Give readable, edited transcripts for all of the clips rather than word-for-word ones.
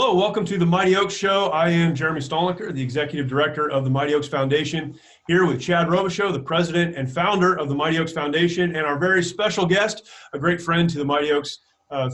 Hello, welcome to the Mighty Oaks Show. I am Jeremy Stolniker, the Executive Director of the Mighty Oaks Foundation, here with Chad Robichaux, the President and Founder of the Mighty Oaks Foundation, and our very special guest, a great friend to the Mighty Oaks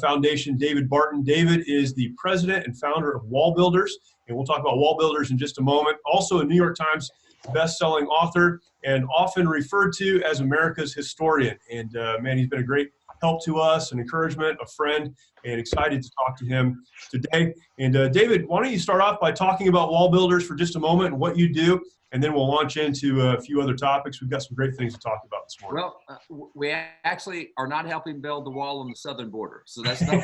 Foundation, David Barton. David is the President and Founder of Wall Builders, and we'll talk about Wall Builders in just a moment. Also a New York Times best-selling author and often referred to as America's historian. And man, he's been a great help to us, an encouragement, a friend, and excited to talk to him today. And David, why don't you start off by talking about Wall Builders for just a moment and what you do, and then we'll launch into a few other topics. We've got some great things to talk about this morning. Well, we actually are not helping build the wall on the southern border, so that's not.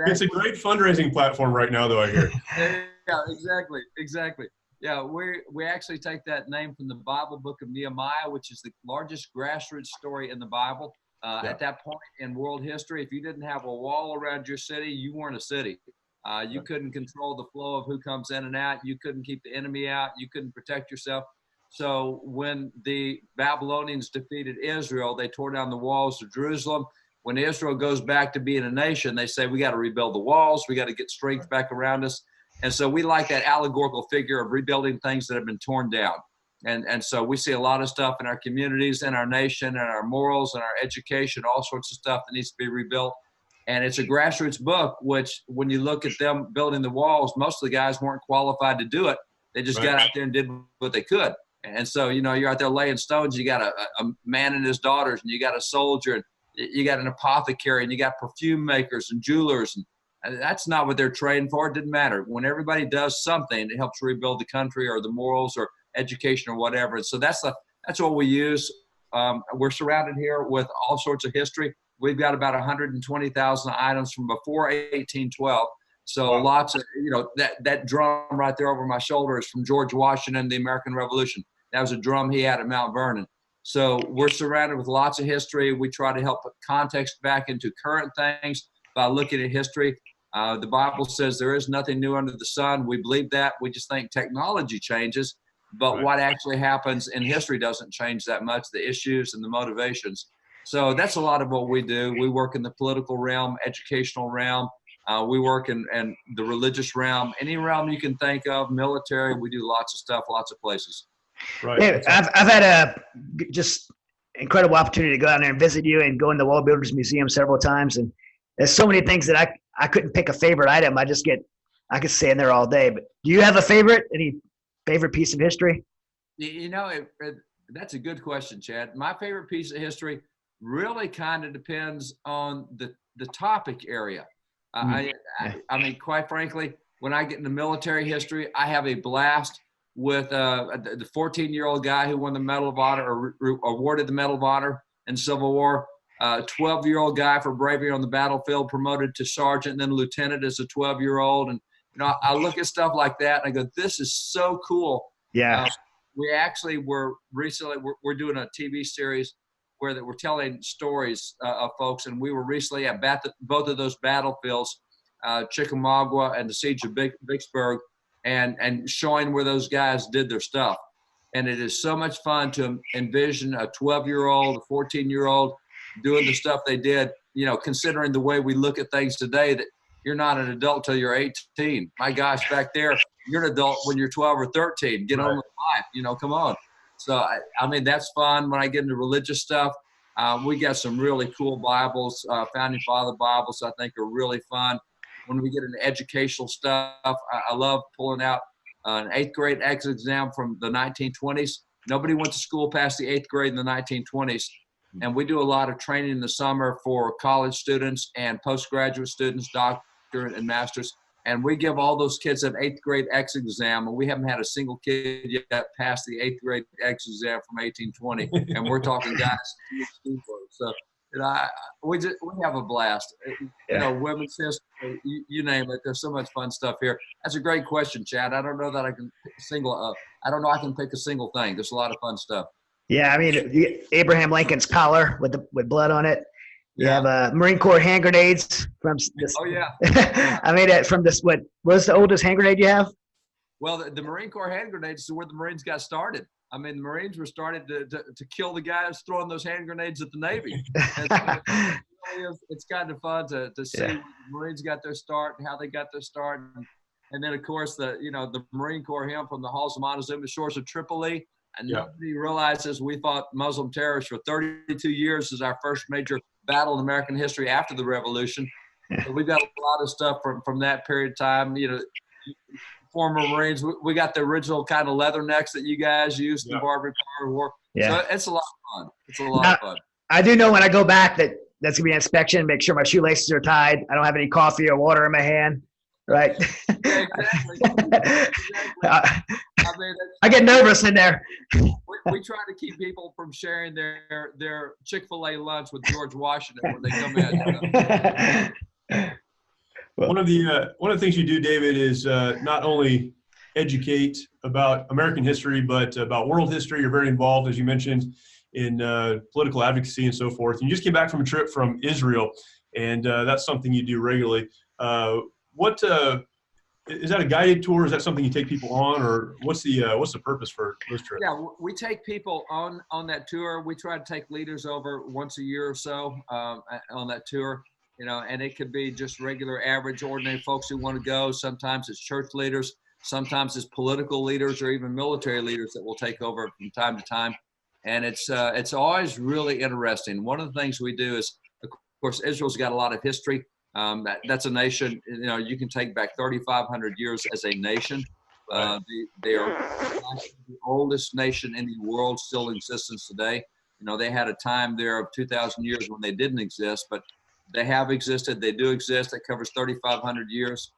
It's a great fundraising platform right now, though, I hear. Yeah, exactly. Yeah, we actually take that name from the Bible book of Nehemiah, which is the largest grassroots story in the Bible. At that point in world history, if you didn't have a wall around your city, you weren't a city. You couldn't control the flow of who comes in and out. You couldn't keep the enemy out. You couldn't protect yourself. So when the Babylonians defeated Israel, they tore down the walls of Jerusalem. When Israel goes back to being a nation, they say, we got to rebuild the walls. We got to get strength back around us. And so we like that allegorical figure of rebuilding things that have been torn down. And so we see a lot of stuff in our communities, in our nation, and our morals and our education, all sorts of stuff that needs to be rebuilt. And it's a grassroots book, which when you look at them building the walls, most of the guys weren't qualified to do it. They just got out there and did what they could. And so, you know, you're out there laying stones. You got a man and his daughters, and you got a soldier, and you got an apothecary, and you got perfume makers and jewelers. And that's not what they're trained for. It didn't matter. When everybody does something, it helps rebuild the country or the morals or education or whatever. And so that's what we use. We're surrounded here with all sorts of history. We've got about 120,000 items from before 1812. So lots of, you know, that drum right there over my shoulder is from George Washington, the American Revolution. That was a drum he had at Mount Vernon. So we're surrounded with lots of history. We try to help put context back into current things by looking at history. The Bible says there is nothing new under the sun. We believe that. We just think technology changes, but what actually happens in history doesn't change that much, the issues and the motivations. So that's a lot of what we do. We work in the political realm, educational realm. We work in the religious realm, any realm you can think of, military. We do lots of stuff, lots of places. Right. Hey, I've had a just incredible opportunity to go down there and visit you and go in the Wall Builders Museum several times. And there's so many things that I couldn't pick a favorite item. I could stay in there all day. But do you have a favorite? Any favorite piece of history? You know, that's a good question, Chad. My favorite piece of history really kind of depends on the topic area. I mean, quite frankly, when I get into military history, I have a blast with the 14-year-old guy who won the Medal of Honor or awarded the Medal of Honor in Civil War. 12-year-old guy for bravery on the battlefield, promoted to sergeant and then lieutenant as a 12-year-old. And, you know, I look at stuff like that and I go, this is so cool. Yeah. We actually were recently, we're doing a TV series where we're telling stories of folks. And we were recently at both of those battlefields, Chickamauga and the Siege of Vicksburg, and showing where those guys did their stuff. And it is so much fun to envision a 12-year-old, a 14-year-old, doing the stuff they did, you know, considering the way we look at things today, that you're not an adult till you're 18. My gosh, back there, you're an adult when you're 12 or 13. Get on with life, you know, come on. So, I mean, that's fun. When I get into religious stuff, we got some really cool Bibles, Founding Father Bibles I think are really fun. When we get into educational stuff, I love pulling out an 8th grade exit exam from the 1920s. Nobody went to school past the 8th grade in the 1920s. And we do a lot of training in the summer for college students and postgraduate students, doctorate and masters. And we give all those kids an 8th grade exit exam, and we haven't had a single kid yet pass the 8th grade exit exam from 1820. And we're talking guys. So, you know, we have a blast. You know, women's history, you name it. There's so much fun stuff here. That's a great question, Chad. I don't know that I can I can pick a single thing. There's a lot of fun stuff. Yeah, I mean, Abraham Lincoln's collar with blood on it. You have Marine Corps hand grenades from this. Oh, yeah. I mean, from this, what was the oldest hand grenade you have? Well, the Marine Corps hand grenades is where the Marines got started. I mean, the Marines were started to kill the guys throwing those hand grenades at the Navy. And so it's kind of fun to see where the Marines got their start and how they got their start. And then, of course, the Marine Corps hymn from the halls of Montezuma, shores of Tripoli. And nobody realizes we fought Muslim terrorists for 32 years. This is our first major battle in American history after the revolution. So we've got a lot of stuff from that period of time. Former Marines, we got the original kind of leather necks that you guys used in the Barbary Power War. So it's a lot of fun. It's a lot of fun. I do know when I go back that's going to be an inspection, make sure my shoelaces are tied. I don't have any coffee or water in my hand. Right. Yeah, exactly. I get nervous in there. We try to keep people from sharing their Chick-fil-A lunch with George Washington when they come in. One of the things you do, David, is not only educate about American history, but about world history. You're very involved, as you mentioned, in political advocacy and so forth. And you just came back from a trip from Israel, and that's something you do regularly. What is that a guided tour? Is that something you take people on, or what's the purpose for those trips? Yeah, we take people on that tour. We try to take leaders over once a year or so on that tour. And it could be just regular, average, ordinary folks who want to go. Sometimes it's church leaders. Sometimes it's political leaders or even military leaders that will take over from time to time. And it's always really interesting. One of the things we do is, of course, Israel's got a lot of history. That's a nation, you can take back 3,500 years as a nation. They are the oldest nation in the world still in existence today. They had a time there of 2,000 years when they didn't exist, but they have existed. They do exist. That covers 3,500 years.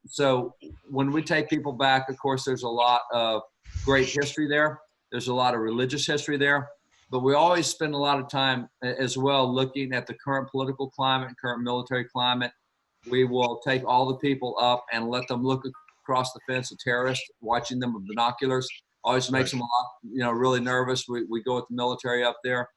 So when we take people back, of course, there's a lot of great history there. There's a lot of religious history there. But we always spend a lot of time as well looking at the current political climate, current military climate. We will take all the people up and let them look across the fence at terrorists, watching them with binoculars. Always makes them a lot, really nervous. We go with the military up there.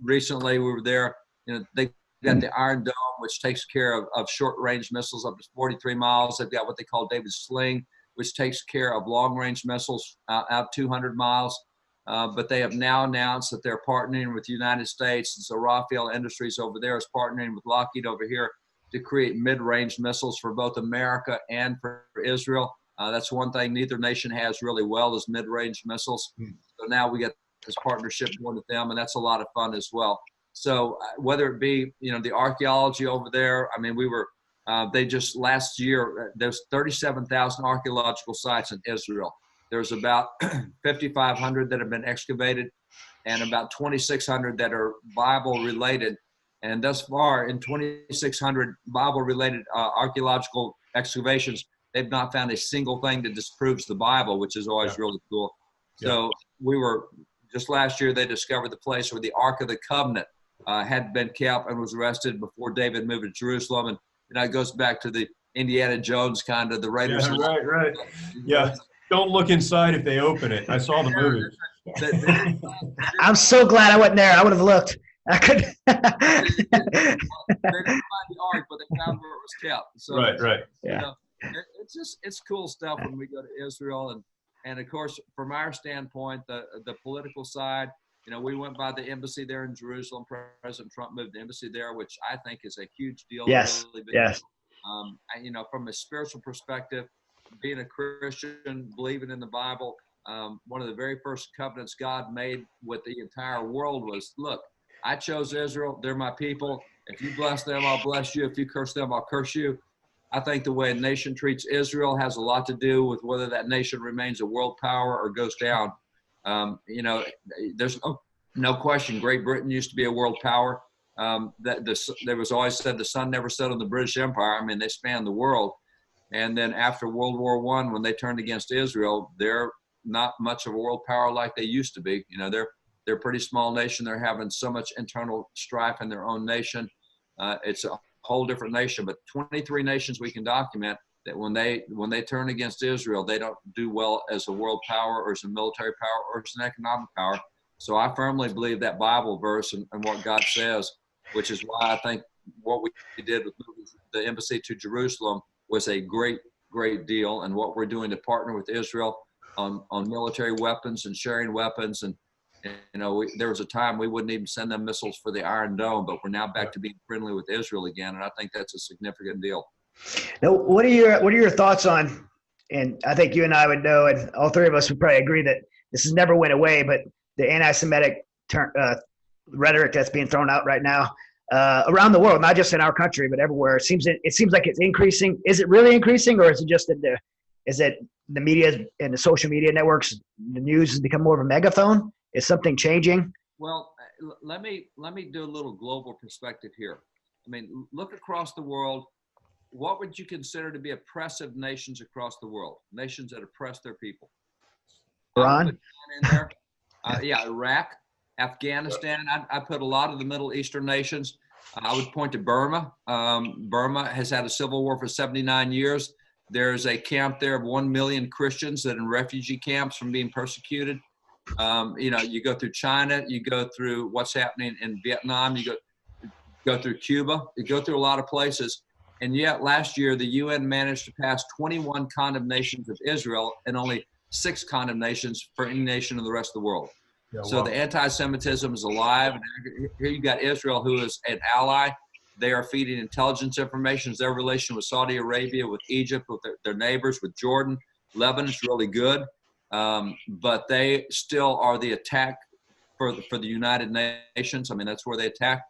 Recently we were there. They got the Iron Dome, which takes care of short-range missiles up to 43 miles. They've got what they call David's Sling, which takes care of long-range missiles out 200 miles. But they have now announced that they're partnering with the United States. And so Rafael Industries over there is partnering with Lockheed over here to create mid-range missiles for both America and for Israel. That's one thing neither nation has really well is mid-range missiles. So now we get this partnership going with them, and that's a lot of fun as well. So whether it be, the archaeology over there, I mean, they just last year, there's 37,000 archaeological sites in Israel. There's about 5,500 that have been excavated and about 2,600 that are Bible related. And thus far in 2,600 Bible related archaeological excavations, they've not found a single thing that disproves the Bible, which is always really cool. So just last year, they discovered the place where the Ark of the Covenant had been kept and was rested before David moved to Jerusalem. And it goes back to the Indiana Jones kind of the Raiders. Yeah, right. Yeah. Don't look inside if they open it. I saw the movie. I'm so glad I wasn't there. I would have looked. I could. They didn't find the Ark, but they found where it was kept. So, right. Yeah. It's cool stuff when we go to Israel. And of course, from our standpoint, the political side, we went by the embassy there in Jerusalem. President Trump moved the embassy there, which I think is a huge deal. Yes. Really big yes. Deal. From a spiritual perspective, being a Christian, believing in the Bible, one of the very first covenants God made with the entire world was, look, I chose Israel. They're my people. If you bless them, I'll bless you. If you curse them, I'll curse you. I think the way a nation treats Israel has a lot to do with whether that nation remains a world power or goes down. There's no question. Great Britain used to be a world power. There was always said the sun never set on the British Empire. I mean, they spanned the world. And then after World War I, when they turned against Israel, they're not much of a world power like they used to be. They're a pretty small nation. They're having so much internal strife in their own nation. It's a whole different nation, but 23 nations we can document that when they turn against Israel, they don't do well as a world power or as a military power or as an economic power. So I firmly believe that Bible verse and what God says, which is why I think what we did with the embassy to Jerusalem was a great deal. And what we're doing to partner with Israel on military weapons and sharing weapons and There was a time we wouldn't even send them missiles for the Iron Dome, but we're now back to being friendly with Israel again, and I think that's a significant deal. Now, what are your thoughts on? And I think you and I would know, and all three of us would probably agree that this has never went away, but the anti-Semitic rhetoric that's being thrown out right now around the world, not just in our country, but everywhere. It seems like it's increasing. Is it really increasing, or is it just that the media and the social media networks, the news has become more of a megaphone? Is something changing? Well, let me do a little global perspective here. I mean, look across the world. What would you consider to be oppressive nations across the world? Nations that oppress their people. Iran? In there. Yeah, Iraq, Afghanistan. I put a lot of the Middle Eastern nations. I would point to Burma. Burma has had a civil war for 79 years. There's a camp there of 1 million Christians that are in refugee camps from being persecuted. You go through China, you go through what's happening in Vietnam, you go through Cuba, you go through a lot of places. And yet last year, the UN managed to pass 21 condemnations of Israel and only 6 condemnations for any nation in the rest of the world. Yeah, so the anti-Semitism is alive. And here you got Israel, who is an ally. They are feeding intelligence information. Their relation with Saudi Arabia, with Egypt, with their neighbors, with Jordan. Lebanon is really good. But they still are the attack for the United Nations. I mean, that's where they attack.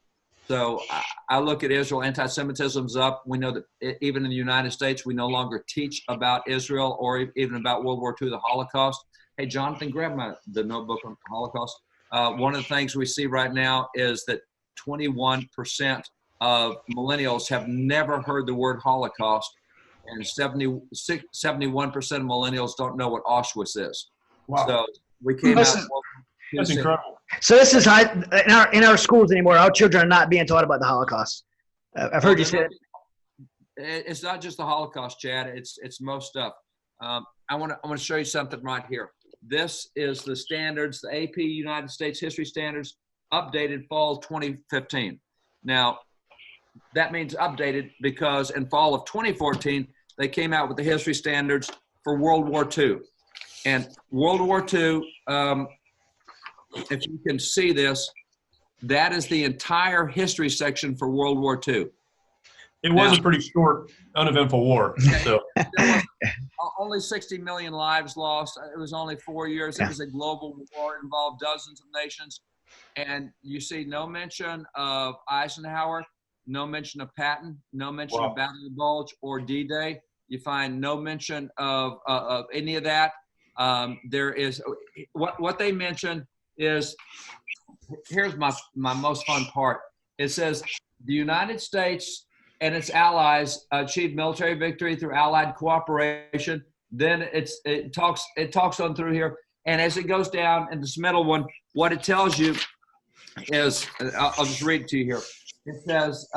So I look at Israel, anti-Semitism's up. We know that even in the United States, we no longer teach about Israel or even about World War II, the Holocaust. Hey, Jonathan, grab the notebook on the Holocaust. One of the things we see right now is that 21% of millennials have never heard the word Holocaust, and 71% of millennials don't know what Auschwitz is. Wow. So we came out. That's incredible. So this is high in our schools anymore. Our children are not being taught about the Holocaust. I've heard you say it. It's not just the Holocaust, Chad. It's most stuff. I want to show you something right here. This is the standards, the AP United States History Standards, updated fall 2015. Now, that means updated because in fall of 2014, they came out with the history standards for World War II. And World War II, if you can see this, that is the entire history section for World War II. It was a pretty short, uneventful war. So. There was only 60 million lives lost. It was only 4 years. It was a global war, involved dozens of nations. And you see no mention of Eisenhower, no mention of Patton, no mention of Battle of the Bulge or D-Day. You find no mention of any of that. There is what they mention is, here's my most fun part. It says the United States and its allies achieved military victory through Allied cooperation. Then it talks on through here, and as it goes down in this middle one, what it tells you is, I'll just read it to you here. It says,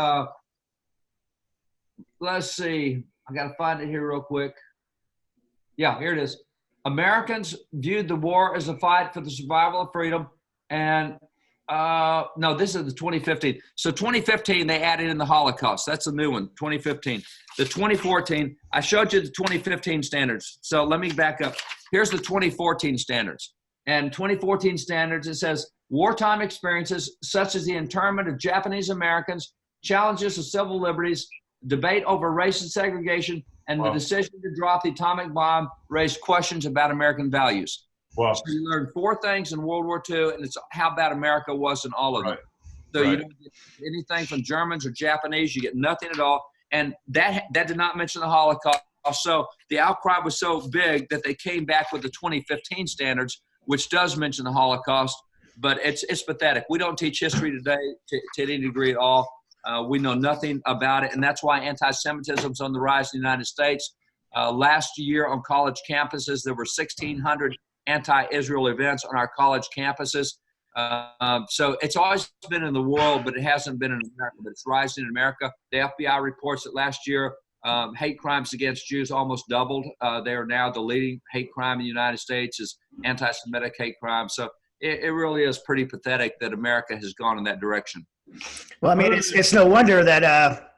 let's see, I got to find it here real quick. Yeah, here it is. Americans viewed the war as a fight for the survival of freedom. And no, this is the 2015. So 2015, they added in the Holocaust. That's a new one, 2015. The 2014, I showed you the 2015 standards. So let me back up. Here's the 2014 standards. And 2014 standards, it says, wartime experiences such as the internment of Japanese Americans, challenges to civil liberties, debate over race and segregation, and the decision to drop the atomic bomb raised questions about American values. Wow. So you learn 4 things in World War II, and it's how bad America was in all of them. So you don't get anything from Germans or Japanese. You get nothing at all. And that did not mention the Holocaust. So the outcry was so big that they came back with the 2015 standards, which does mention the Holocaust. But it's pathetic. We don't teach history today to any degree at all. We know nothing about it, and that's why anti-Semitism is on the rise in the United States. Last year on college campuses, there were 1,600 anti-Israel events on our college campuses. So it's always been in the world, but it hasn't been in America. But it's rising in America. The FBI reports that last year, hate crimes against Jews almost doubled. They are now the leading hate crime in the United States is anti-Semitic hate crime. So it really is pretty pathetic that America has gone in that direction. Well, I mean, it's no wonder that,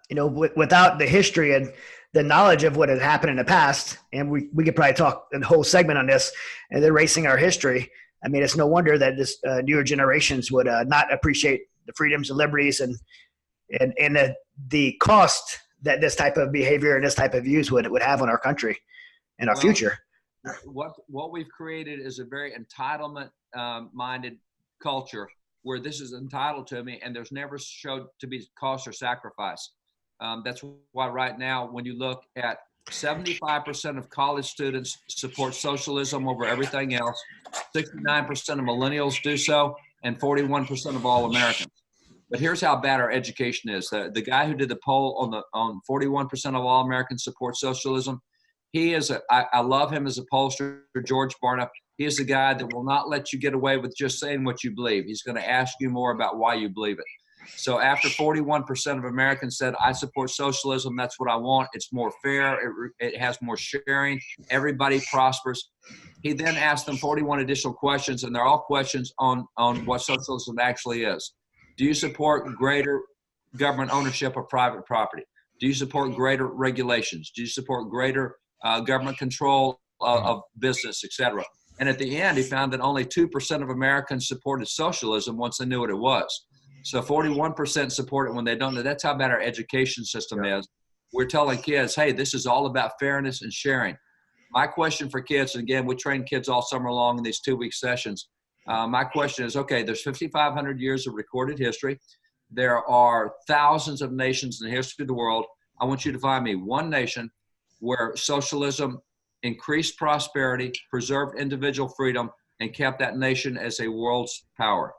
without the history and the knowledge of what had happened in the past, and we could probably talk a whole segment on this and erasing our history. I mean, it's no wonder that this newer generations would not appreciate the freedoms and liberties and the cost that this type of behavior and this type of views would have on our country and our future. What we've created is a very entitlement minded culture where this is entitled to me, and there's never showed to be cost or sacrifice. That's why right now, when you look at 75% of college students support socialism over everything else, 69% of millennials do so, and 41% of all Americans. But here's how bad our education is. The guy who did the poll on 41% of all Americans support socialism, I love him as a pollster, George Barna. He is the guy that will not let you get away with just saying what you believe. He's going to ask you more about why you believe it. So after 41% of Americans said, I support socialism, that's what I want. It's more fair. It has more sharing. Everybody prospers. He then asked them 41 additional questions, and they're all questions on what socialism actually is. Do you support greater government ownership of private property? Do you support greater regulations? Do you support greater government control of business, et cetera? And at the end, he found that only 2% of Americans supported socialism once they knew what it was. So 41% support it when they don't know. That's how bad our education system is. We're telling kids, hey, this is all about fairness and sharing. My question for kids, and again, we train kids all summer long in these 2-week sessions. My question is, okay, there's 5,500 years of recorded history. There are thousands of nations in the history of the world. I want you to find me one nation where socialism increased prosperity, preserved individual freedom, and kept that nation as a world's power.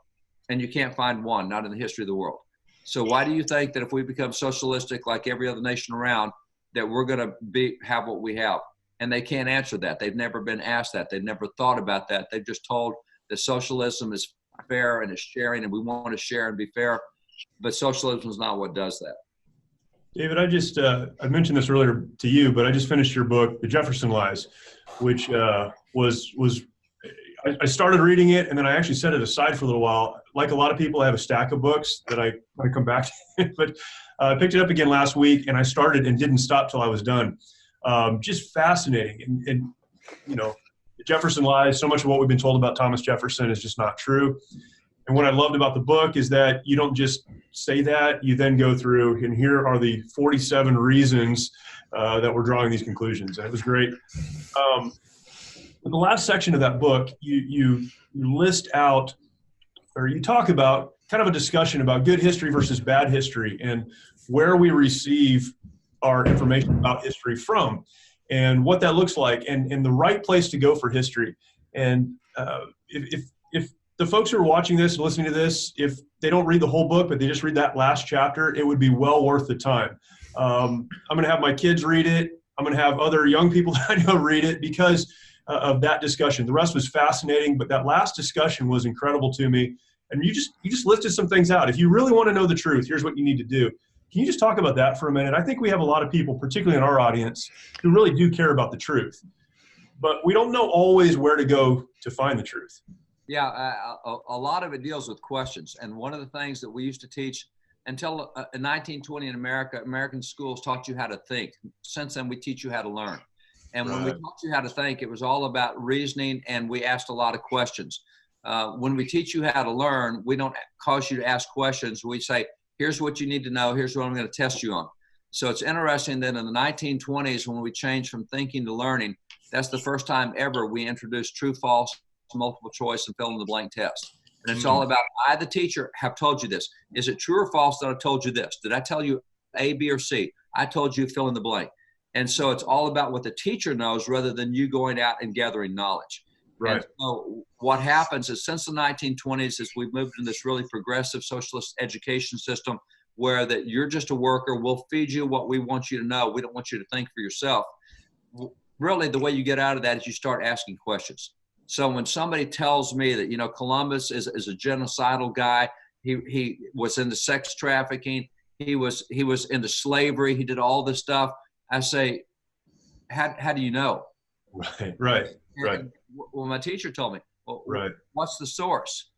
And you can't find one, not in the history of the world. So why do you think that if we become socialistic like every other nation around, that we're going to have what we have? And they can't answer that. They've never been asked that. They've never thought about that. They've just told that socialism is fair and is sharing, and we want to share and be fair. But socialism is not what does that. David, I mentioned this earlier to you, but I just finished your book, The Jefferson Lies, which I started reading it, and then I actually set it aside for a little while. Like a lot of people, I have a stack of books that I come back to, but I picked it up again last week, and I started and didn't stop till I was done. Just fascinating. And you know, The Jefferson Lies, so much of what we've been told about Thomas Jefferson is just not true. And what I loved about the book is that you don't just say that, you then go through, and here are the 47 reasons that we're drawing these conclusions. And it was great. In the last section of that book, you list out, or you talk about kind of a discussion about good history versus bad history and where we receive our information about history from and what that looks like and the right place to go for history. And if the folks who are watching this and listening to this, if they don't read the whole book, but they just read that last chapter, it would be well worth the time. I'm going to have my kids read it. I'm going to have other young people that I know read it because of that discussion. The rest was fascinating, but that last discussion was incredible to me. And you just listed some things out. If you really want to know the truth, here's what you need to do. Can you just talk about that for a minute? I think we have a lot of people, particularly in our audience, who really do care about the truth, but we don't know always where to go to find the truth. Yeah, a lot of it deals with questions. And one of the things that we used to teach until in 1920 in America, American schools taught you how to think. Since then, we teach you how to learn. And when we taught you how to think, it was all about reasoning, and we asked a lot of questions. When we teach you how to learn, we don't cause you to ask questions. We say, here's what you need to know. Here's what I'm going to test you on. So it's interesting that in the 1920s, when we changed from thinking to learning, that's the first time ever we introduced true, false, multiple choice, and fill in the blank test. And it's all about, I, the teacher, have told you this. Is it true or false that I told you this? Did I tell you A, B, or C? I told you fill in the blank. And so it's all about what the teacher knows rather than you going out and gathering knowledge. Right. And so what happens is since the 1920s, is we've moved in this really progressive socialist education system where that you're just a worker. We'll feed you what we want you to know. We don't want you to think for yourself. Really, the way you get out of that is you start asking questions. So when somebody tells me that, you know, Columbus is a genocidal guy, he was into sex trafficking, he was into slavery, he did all this stuff, I say, how do you know? Right. Well, my teacher told me. Well, right. What's the source?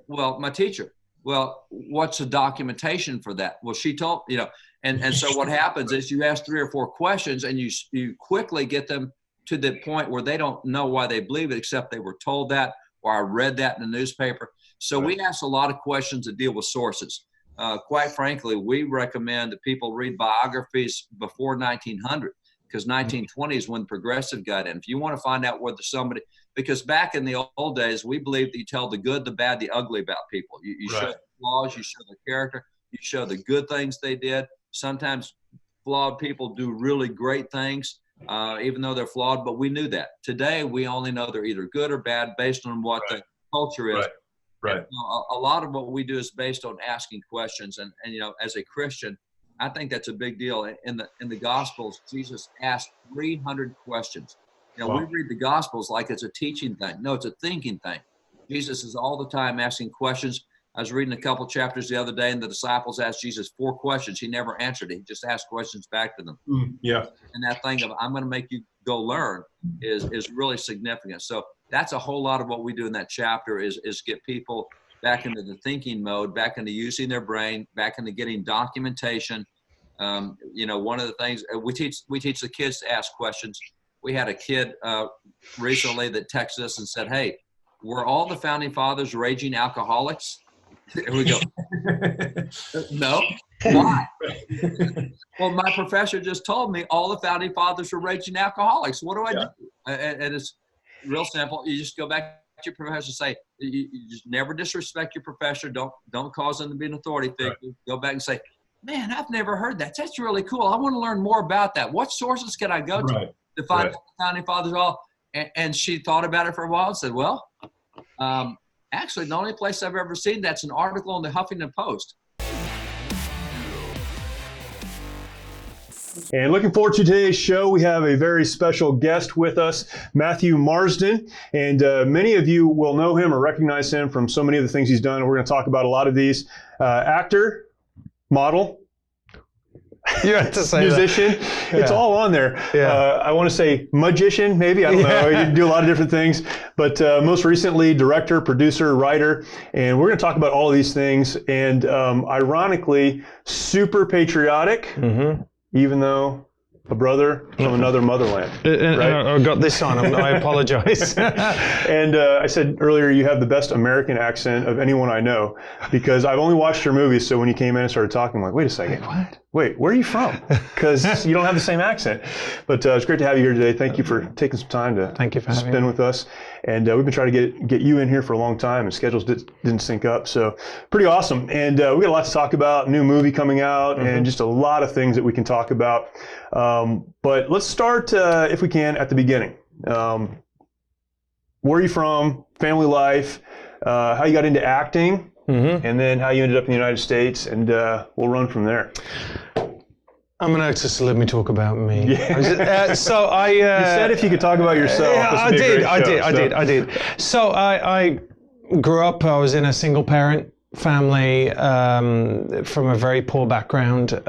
Well, my teacher. Well, what's the documentation for that? Well, she told, you know, and so what happens is you ask 3 or 4 questions and you quickly get them to the point where they don't know why they believe it, except they were told that, or I read that in the newspaper. So we ask a lot of questions that deal with sources. Quite frankly, we recommend that people read biographies before 1900, because 1920 is when progressive got in. If you want to find out whether somebody, because back in the old days, we believed that you tell the good, the bad, the ugly about people. You show the flaws, you show the character, you show the good things they did. Sometimes flawed people do really great things, even though they're flawed, but we knew that. Today, we only know they're either good or bad based on what the culture is. Right. A lot of what we do is based on asking questions, and as a Christian, I think that's a big deal. In the Gospels, Jesus asked 300 questions. We read the Gospels like it's a teaching thing. No, it's a thinking thing. Jesus is all the time asking questions. I was reading a couple chapters the other day, and the disciples asked Jesus 4 questions. He never answered it. He just asked questions back to them. And that thing of "I'm going to make you go learn" is really significant. So that's a whole lot of what we do in that chapter is get people back into the thinking mode, back into using their brain, back into getting documentation. One of the things we teach the kids to ask questions. We had a kid recently that texted us and said, "Hey, were all the founding fathers raging alcoholics?" Here we go. No. Why? Well, my professor just told me all the founding fathers were raging alcoholics. What do I do? And it's real simple. You just go back to your professor and say, you just never disrespect your professor. Don't cause them to be an authority figure. Go back and say, "Man, I've never heard that. That's really cool. I want to learn more about that. What sources can I go to find out the founding fathers all?" And she thought about it for a while and said, "Well, actually, the only place I've ever seen that's an article in the Huffington Post." And looking forward to today's show, we have a very special guest with us, Matthew Marsden. And many of you will know him or recognize him from so many of the things he's done. We're going to talk about a lot of these. Actor, model, you have to say musician. It's all on there. I want to say magician, maybe. I don't know. You do a lot of different things. But most recently, director, producer, writer. And we're going to talk about all of these things. And ironically, super patriotic, even though a brother from another motherland. I got this on. I apologize. And I said earlier, you have the best American accent of anyone I know, because I've only watched your movies. So when you came in and started talking, I'm like, wait a second. What? Wait, where are you from? Because you don't have the same accent. But it's great to have you here today. Thank you for taking some time to spend with us. And we've been trying to get you in here for a long time, and schedules didn't sync up. So pretty awesome. And we got a lot to talk about, new movie coming out, and just a lot of things that we can talk about. But let's start, if we can, at the beginning. Where are you from? Family life? How you got into acting? And then how you ended up in the United States, and we'll run from there. I'm an actor, so let me talk about me. Yeah. So I... you said if you could talk about yourself. I did. So I grew up, I was in a single parent family from a very poor background.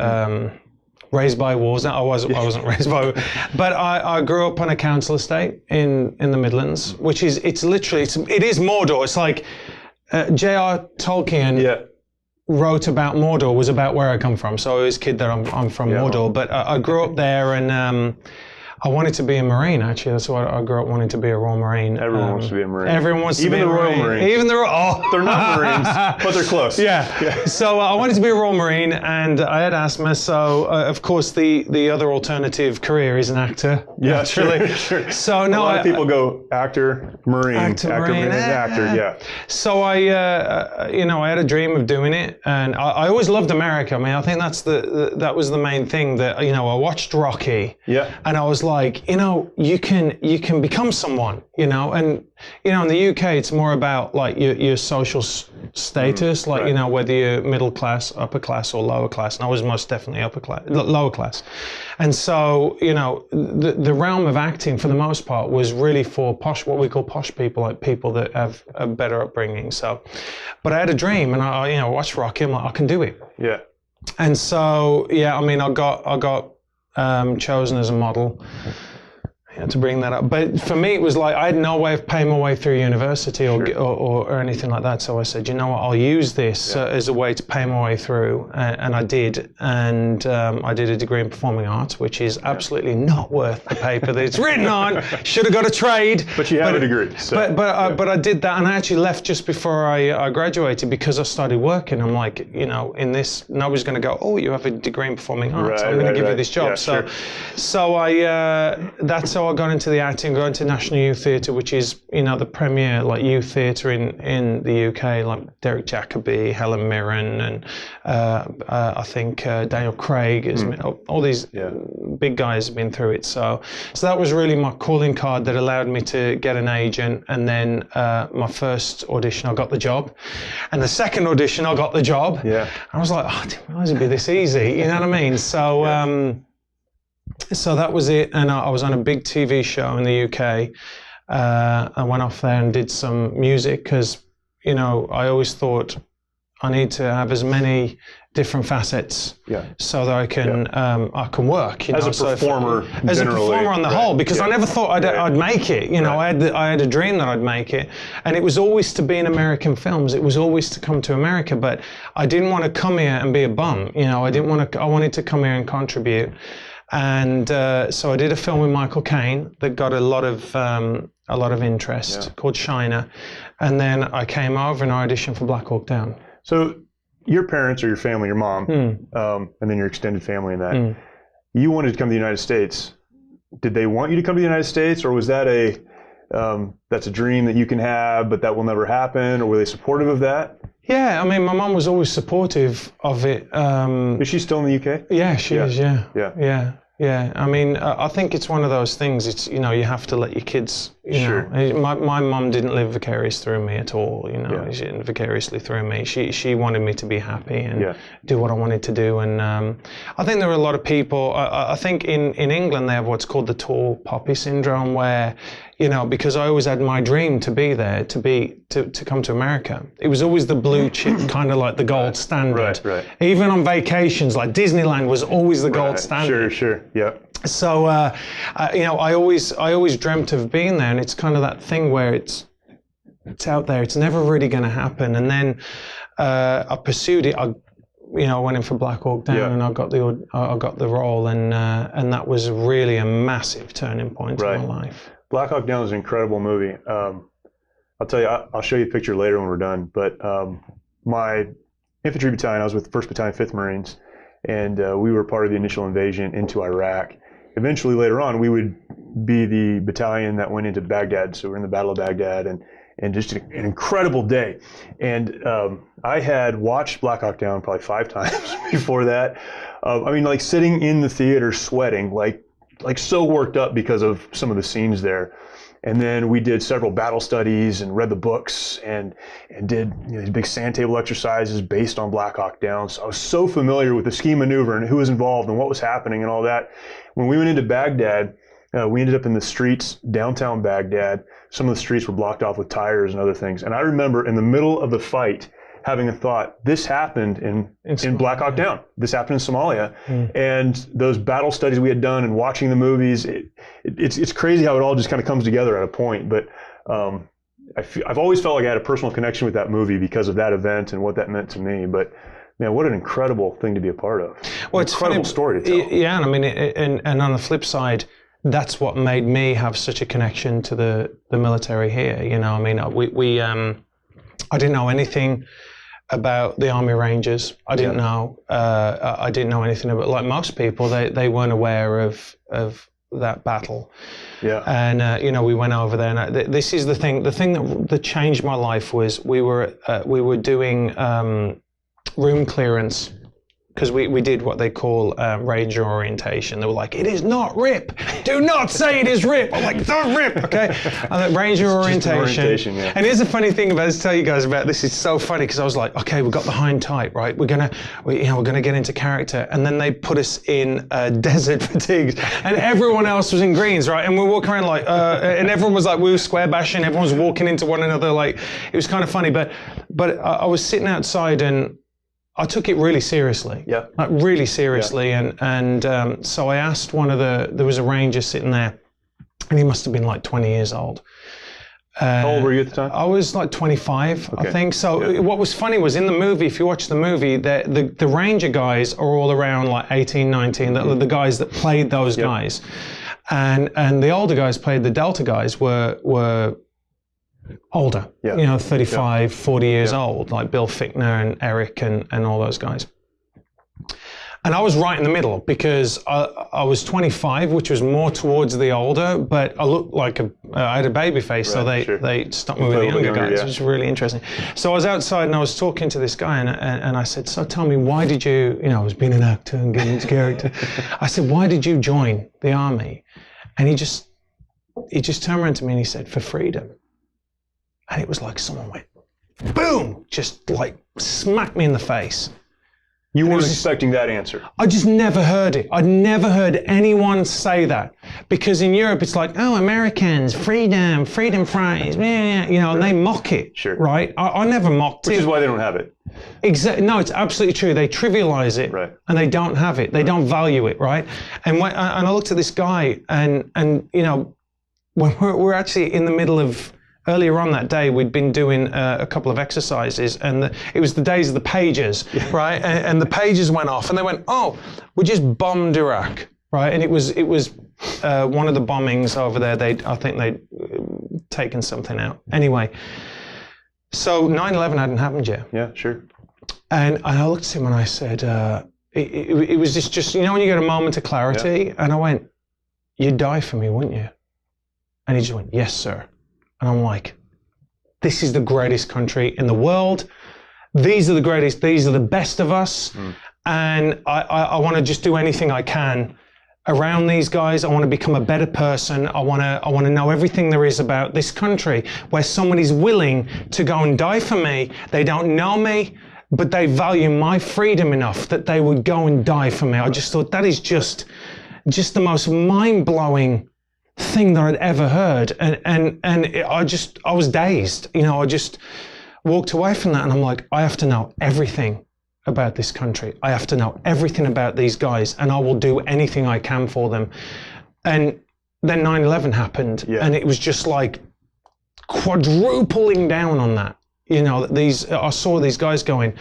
Raised by wars. I wasn't raised by, but I grew up on a council estate in the Midlands, which is it is Mordor. It's like J.R. Tolkien wrote about Mordor, was about where I come from. So I was a kid that I'm from Mordor, but I grew up there, and I wanted to be a Marine, actually. That's why I grew up wanting to be a Royal Marine. Everyone wants to be a Marine. Everyone wants to be a Marine. Even the Royal Marines. Even the they're not Marines, but they're close. Yeah. So I wanted to be a Royal Marine, and I had asthma. So of course the other alternative career is an actor. Yeah, naturally. Sure. So no, a lot of people go actor, Marine, actor. Yeah. So I had a dream of doing it, and I always loved America. I mean, I think that was the main thing that I watched Rocky. Yeah. And I was like, you can become someone, and in the UK it's more about like your social status, like whether you're middle class, upper class, or lower class. And I was most definitely lower class. And so the realm of acting for the most part was really for what we call posh people, like people that have a better upbringing. So, but I had a dream, and I watched Rocky. I'm like, I can do it. Yeah. And so I got chosen as a model. to bring that up. But for me, it was like I had no way of paying my way through university or anything like that. So I said, you know what, I'll use this as a way to pay my way through. And I did. And I did a degree in performing arts, which is absolutely not worth the paper that it's written on. Should have got a trade. But you have a degree. So, but I did that, and I actually left just before I graduated because I started working. I'm like, you know, in this, nobody's going to go, oh, you have a degree in performing arts. I'm going to give you this job. Yeah, so that's how I got into the acting, got into National Youth Theatre, which is, you know, the premier like youth theatre in the UK, like Derek Jacobi, Helen Mirren, and I think Daniel Craig, all these big guys have been through it. So that was really my calling card that allowed me to get an agent. And then my first audition, I got the job, and the second audition, I got the job. Yeah, I was like, oh, I didn't realize it'd be this easy. You know what I mean? So. So that was it, and I was on a big TV show in the UK. I went off there and did some music because, you know, I always thought I need to have as many different facets so that I can work. You know? As a performer, as a performer on the whole, because I never thought I'd make it. You know, I had a dream that I'd make it, and it was always to be in American films. It was always to come to America, but I didn't want to come here and be a bum. You know, I wanted to come here and contribute. And so I did a film with Michael Caine that got a lot of interest called Shiner, and then I came over and I auditioned for Black Hawk Down. So your parents or your family, your mom, and then your extended family, and that you wanted to come to the United States. Did they want you to come to the United States, or was that that's a dream that you can have, but that will never happen, or were they supportive of that? Yeah, I mean, my mum was always supportive of it. Is she still in the UK? Yeah, she is. Yeah. I mean, I think it's one of those things. It's, you know, you have to let your kids. You know, my mum didn't live vicarious through me at all. You know, she didn't vicariously through me. She wanted me to be happy and do what I wanted to do. And I think there are a lot of people. I think in England they have what's called the tall poppy syndrome, where, you know, because I always had my dream to be there, to come to America. It was always the blue chip, kind of like the gold standard. Right. Even on vacations, like Disneyland was always the gold standard. Sure. Yeah. So, you know, I always dreamt of being there, and it's kind of that thing where it's out there. It's never really going to happen. And then I pursued it. I went in for Black Hawk Down, and I got the role, and that was really a massive turning point in my life. Black Hawk Down is an incredible movie. I'll tell you, I'll show you a picture later when we're done. But my infantry battalion, I was with 1st Battalion, 5th Marines, and we were part of the initial invasion into Iraq. Eventually, later on, we would be the battalion that went into Baghdad. So we're in the Battle of Baghdad, and just an incredible day. And I had watched Black Hawk Down probably 5 times before that. I mean, like sitting in the theater sweating, like so worked up because of some of the scenes there. And then we did several battle studies and read the books and did these big sand table exercises based on Black Hawk Down. So I was so familiar with the ski maneuver and who was involved and what was happening and all that. When we went into Baghdad, we ended up in the streets, downtown Baghdad. Some of the streets were blocked off with tires and other things. And I remember in the middle of the fight having a thought, this happened in Black Hawk Down. This happened in Somalia. And those battle studies we had done and watching the movies, it's crazy how it all just kind of comes together at a point. But I've always felt like I had a personal connection with that movie because of that event and what that meant to me. But man, what an incredible thing to be a part of. Well, it's incredible story to tell. Yeah, and I mean, and on the flip side, that's what made me have such a connection to the military here. You know, I mean, I didn't know anything about the Army Rangers. I didn't know. I didn't know anything about. Like most people, they weren't aware of that battle. Yeah. And you know, we went over there, and this is the thing. The thing that changed my life was we were doing room clearance, because we did what they call Ranger orientation. They were like, it is not RIP. Do not say it is RIP. I'm like, don't RIP, okay? And Ranger orientation. Yeah. And here's a funny thing about this, tell you guys about this. It's so funny because I was like, okay, we've got the hind tight, right? We're gonna get into character. And then they put us in desert fatigues, and everyone else was in greens, right? And we're walking around like, and everyone was like, we were square bashing. Everyone was walking into one another. Like, it was kind of funny. But I was sitting outside and I took it really seriously. Yeah. Like really seriously. Yeah. And so I asked there was a ranger sitting there, and he must have been like 20 years old. How old were you at the time? I was like 25, Okay. I think. So what was funny was in the movie, if you watch the movie, the Ranger guys are all around like 18, 19, the guys that played those guys. And the older guys played the Delta guys were older, 35, 40 years old, like Bill Fichtner and Eric and all those guys. And I was right in the middle because I was 25, which was more towards the older, but I looked like I had a baby face, so they stuck me with the younger guys, which was really interesting. So I was outside and I was talking to this guy and I said, so tell me, why did you, I was being an actor and getting into character. I said, why did you join the army? And he just turned around to me and he said, for freedom. And it was like someone went, boom, just like smacked me in the face. You weren't expecting that answer. I just never heard it. I'd never heard anyone say that. Because in Europe, it's like, oh, Americans, freedom fries, and they mock it, right? I never mocked it. Which is why they don't have it. Exactly. No, it's absolutely true. They trivialize it, and they don't have it. They don't value it, right? And I looked at this guy, and when we're actually in the middle of, earlier on that day, we'd been doing a couple of exercises, and it was the days of the pagers, right? And the pagers went off, and they went, "Oh, we just bombed Iraq," right? And it was one of the bombings over there. I think they'd taken something out. Anyway, so 9/11 hadn't happened yet. Yeah, sure. And I looked at him and I said, "It was just when you get a moment of clarity," and I went, "You'd die for me, wouldn't you?" And he just went, "Yes, sir." And I'm like, this is the greatest country in the world. These are the greatest. These are the best of us. And I want to just do anything I can around these guys. I want to become a better person. I want to know everything there is about this country where somebody's willing to go and die for me. They don't know me, but they value my freedom enough that they would go and die for me. I just thought that is just the most mind-blowing thing that I'd ever heard, and I was dazed. I just walked away from that, and I'm like, I have to know everything about this country. I have to know everything about these guys, and I will do anything I can for them. And then 9/11 happened, and it was just like quadrupling down on that. I saw these guys going,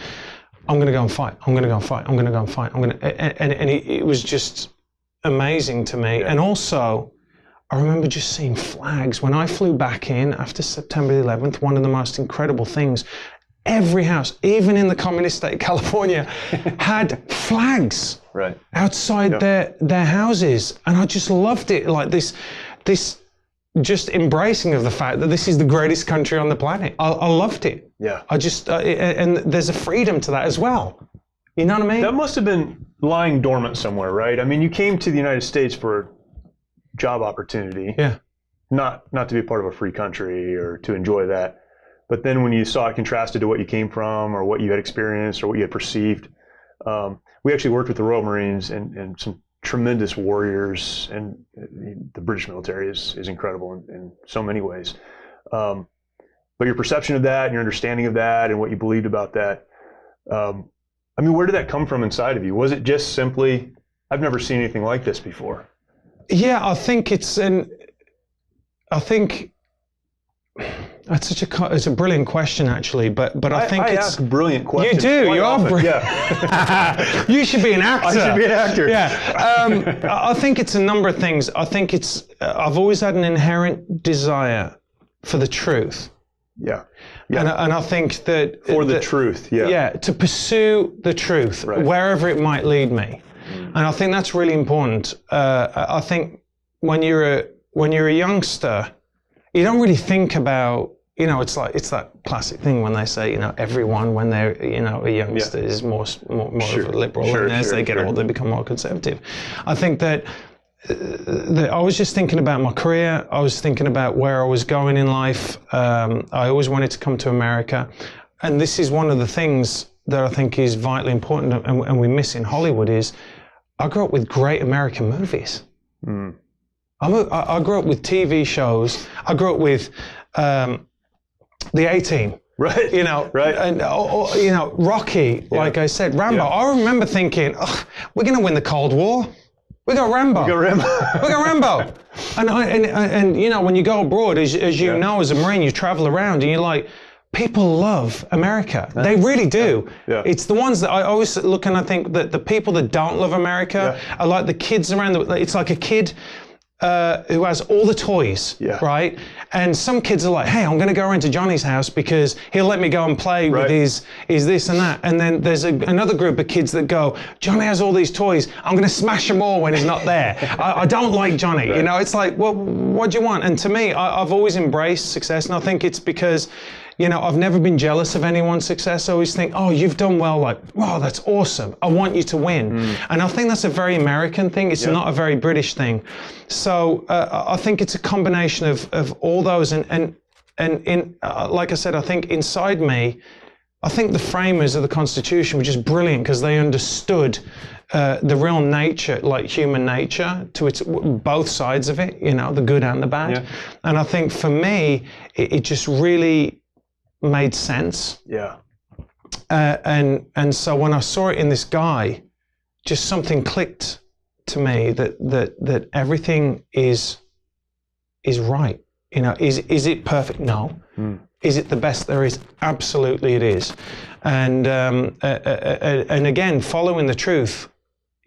I'm going to go and fight. I'm going to go and fight. I'm going to go and fight. And it was just amazing to me. And also, I remember just seeing flags. When I flew back in after September 11th, one of the most incredible things, every house, even in the communist state of California, had flags outside their houses. And I just loved it, like this just embracing of the fact that this is the greatest country on the planet. I loved it. Yeah. I just, and there's a freedom to that as well. You know what I mean? That must have been lying dormant somewhere, right? I mean, you came to the United States for job opportunity, not to be a part of a free country or to enjoy that. But then when you saw it contrasted to what you came from or what you had experienced or what you had perceived, we actually worked with the Royal Marines and some tremendous warriors, and the British military is incredible in so many ways. But your perception of that and your understanding of that and what you believed about that, I mean, where did that come from inside of you? Was it just simply, I've never seen anything like this before? Yeah, I think it's it's a brilliant question, actually, but I think I ask brilliant questions. You do. You often. are brilliant. Yeah. You should be an actor. I should be an actor. Yeah. I think it's a number of things. I think I've always had an inherent desire for the truth. Yeah. And I think that for the truth. Yeah. Yeah. To pursue the truth, wherever it might lead me. And I think that's really important. I think when you're a youngster, you don't really think about, it's that classic thing when they say, everyone when they're, a youngster is more of a liberal, and as they get older, they become more conservative. I think that I was just thinking about my career. I was thinking about where I was going in life. I always wanted to come to America. And this is one of the things that I think is vitally important and we miss in Hollywood is I grew up with great American movies. Mm. I grew up with TV shows. I grew up with the A-Team. Right. Right. And Rocky, like I said, Rambo. I remember thinking, we're going to win the Cold War. We got Rambo. We got Rambo. And you know, when you go abroad, as you know, as a Marine, you travel around and you're like, people love America. They really do. Yeah. It's the ones that I always look and I think that the people that don't love America are like the kids around. It's like a kid who has all the toys, right? And some kids are like, hey, I'm going to go around to Johnny's house because he'll let me go and play with his this and that. And then there's another group of kids that go, Johnny has all these toys. I'm going to smash them all when he's not there. I don't like Johnny. You know, it's like, well, what do you want? And to me, I've always embraced success. And I think it's because, you know, I've never been jealous of anyone's success. I always think, oh, you've done well. Like, wow, that's awesome. I want you to win. And I think that's a very American thing. It's not a very British thing. So I think it's a combination of all those. And in like I said, I think inside me, I think the framers of the Constitution were just brilliant because they understood the real nature, like human nature, to its both sides of it, you know, the good and the bad. And I think for me, it just really made sense. And so when I saw it in this guy, just something clicked to me that everything is right. You know, is it perfect? No. Is it the best there is? Absolutely, it is. And again, following the truth,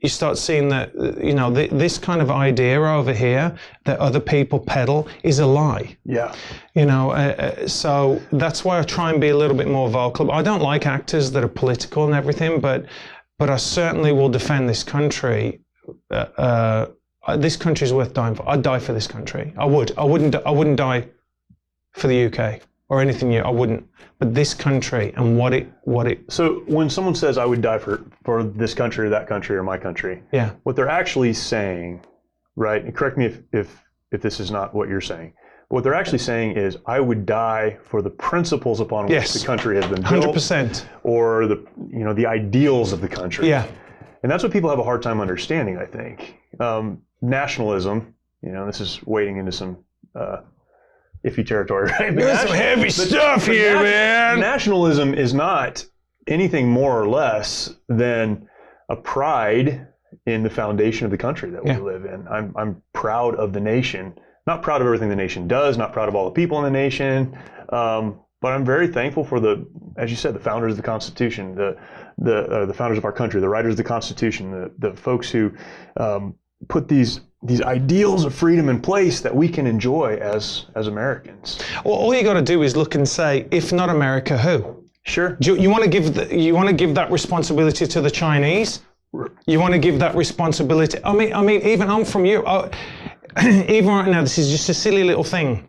you start seeing that, you know, this kind of idea over here that other people peddle is a lie. You know, so that's why I try and be a little bit more vocal. I don't like actors that are political and everything, but I certainly will defend this country. This country is worth dying for. I'd die for this country. I would. I wouldn't die for the UK or anything. I wouldn't. But this country and what it. So when someone says I would die for this country or that country or my country, what they're actually saying, right? And correct me if this is not what you're saying. What they're actually saying is, I would die for the principles upon which the country has been built, 100%, or the ideals of the country. And that's what people have a hard time understanding, I think. Nationalism, you know, this is wading into some iffy territory, right? There's some heavy stuff here, man. Nationalism is not anything more or less than a pride in the foundation of the country that we live in. I'm proud of the nation. Not proud of everything the nation does, not proud of all the people in the nation, but I'm very thankful for as you said, the founders of the Constitution, the founders of our country, the writers of the Constitution, the folks who put these ideals of freedom in place that we can enjoy as Americans. Well, all you got to do is look and say, if not America, who? Sure. You want to give that responsibility to the Chinese? You want to give that responsibility? I mean, even I'm from Europe. Even right now, this is just a silly little thing.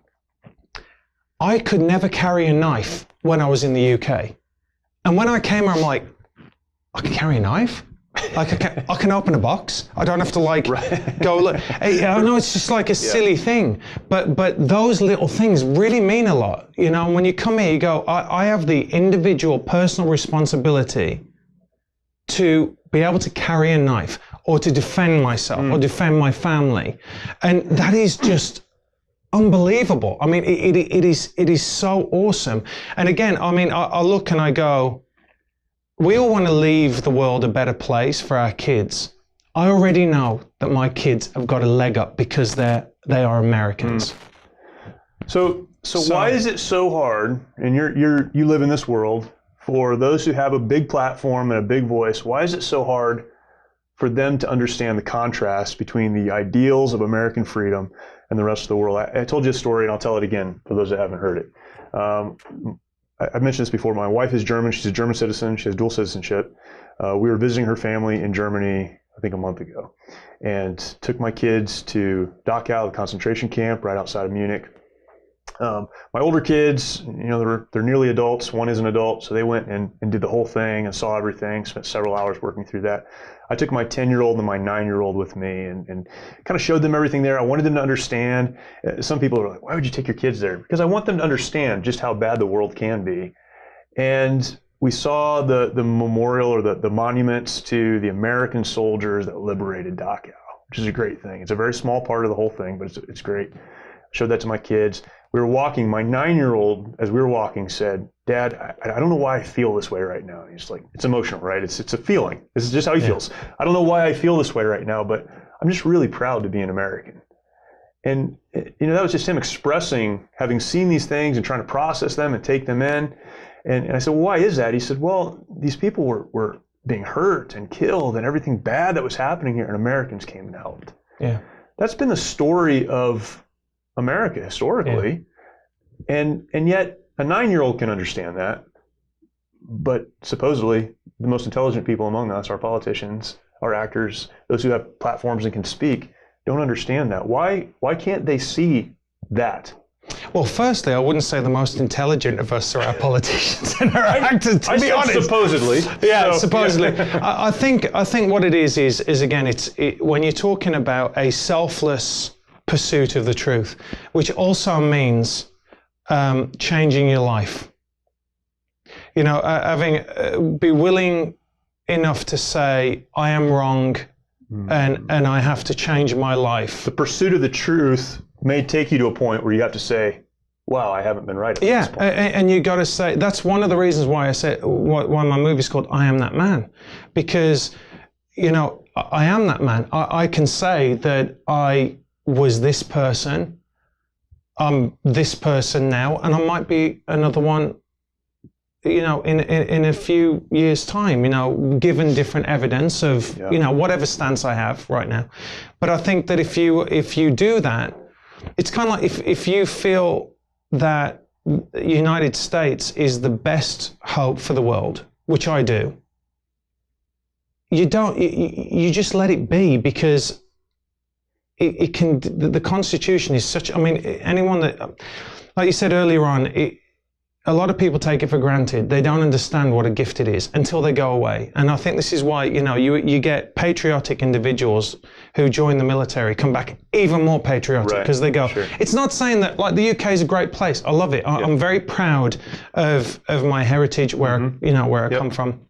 I could never carry a knife when I was in the UK. And when I came here, I'm like, I can carry a knife? Like I can open a box. I don't have to go look. I know it's just like a silly thing, but those little things really mean a lot. You know, when you come here, you go, I have the individual personal responsibility to be able to carry a knife or to defend myself or defend my family. And that is just unbelievable. I mean, it is so awesome. And again, I mean, I look and I go, we all want to leave the world a better place for our kids. I already know that my kids have got a leg up because they are Americans. So why is it so hard, and you live in this world, for those who have a big platform and a big voice, why is it so hard for them to understand the contrast between the ideals of American freedom and the rest of the world? I told you a story, and I'll tell it again for those that haven't heard it. I mentioned this before. My wife is German. She's a German citizen. She has dual citizenship. We were visiting her family in Germany, I think a month ago, and took my kids to Dachau, the concentration camp right outside of Munich. My older kids, you know, they're nearly adults. One is an adult, so they went and did the whole thing and saw everything, spent several hours working through that. I took my 10-year-old and my 9-year-old with me and kind of showed them everything there. I wanted them to understand. Some people are like, why would you take your kids there? Because I want them to understand just how bad the world can be. And we saw the memorial or the monuments to the American soldiers that liberated Dachau, which is a great thing. It's a very small part of the whole thing, but it's great. I showed that to my kids. We were walking. My 9-year-old, as we were walking, said, Dad, I don't know why I feel this way right now. And he's like, it's emotional, right? It's a feeling. This is just how he feels. I don't know why I feel this way right now, but I'm just really proud to be an American. And, that was just him expressing, having seen these things and trying to process them and take them in. And I said, well, why is that? He said, well, these people were being hurt and killed and everything bad that was happening here, and Americans came and helped. Yeah. That's been the story of America historically. Yeah. And yet a 9-year-old can understand that. But supposedly the most intelligent people among us, our politicians, our actors, those who have platforms and can speak, don't understand that. Why can't they see that? Well, firstly, I wouldn't say the most intelligent of us are our politicians and our actors, to be honest. Supposedly. Yeah, so, supposedly. Yeah. I think what it is again, when you're talking about a selfless pursuit of the truth, which also means changing your life. Be willing enough to say, I am wrong, and I have to change my life. The pursuit of the truth may take you to a point where you have to say, wow, I haven't been right at this point. And you got to say, that's one of the reasons why I said, why my movie's called I Am That Man. Because, I am that man. I can say that I was this person, I'm this person now, and I might be another one, in a few years' time, given different evidence of, whatever stance I have right now. But I think that if you do that, it's kind of like if you feel that the United States is the best hope for the world, which I do, you just let it be, because it can, the Constitution is such, anyone that, like you said earlier on, a lot of people take it for granted. They don't understand what a gift it is until they go away. And I think this is why, you get patriotic individuals who join the military, come back even more patriotic, because they go, It's not saying that, like, the UK is a great place. I love it. I'm very proud of my heritage, where, where I come from.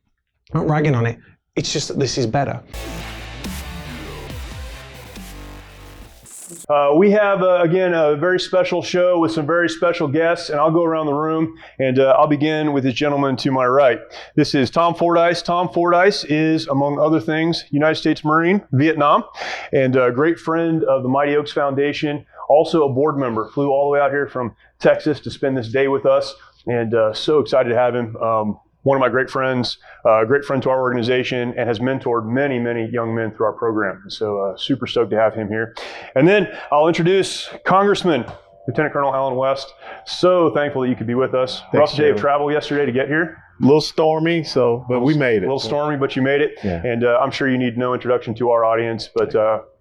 I'm not ragging on it. It's just that this is better. We have, again, a very special show with some very special guests, and I'll go around the room, and I'll begin with this gentleman to my right. This is Tom Fordyce. Tom Fordyce is, among other things, United States Marine, Vietnam, and a great friend of the Mighty Oaks Foundation, also a board member. Flew all the way out here from Texas to spend this day with us, and so excited to have him. One of my great friends, a great friend to our organization, and has mentored many, many young men through our program. So super stoked to have him here. And then I'll introduce Congressman Lieutenant Colonel Allen West. So thankful that you could be with us. Rough day of travel yesterday to get here. A little stormy, but we made it. A little stormy, but you made it. Yeah. And I'm sure you need no introduction to our audience, but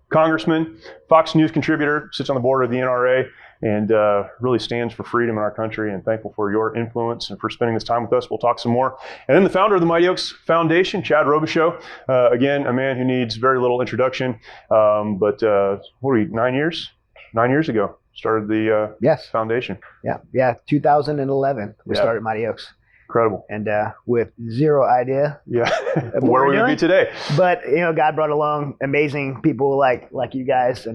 Congressman, Fox News contributor, sits on the board of the NRA, and really stands for freedom in our country, and thankful for your influence and for spending this time with us. We'll talk some more. And then the founder of the Mighty Oaks Foundation, Chad Robichaux, again, a man who needs very little introduction, but what were we, 9 years? 9 years ago, started the foundation. Yeah, 2011, we started Mighty Oaks. Incredible. And with zero idea. Yeah. Where we would be today. But, God brought along amazing people like you guys.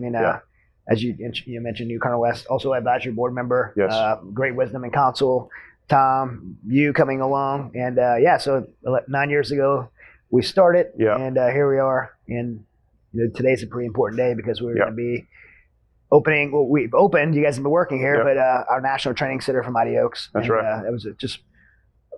As you mentioned, you, Colonel West, also advisory board member. Yes. Great wisdom and counsel. Tom, you coming along. And so 9 years ago, we started. Yeah. And here we are. And today's a pretty important day, because we're going to be opening, we've opened, you guys have been working here, but our National Training Center for Mighty Oaks. That's right. It was just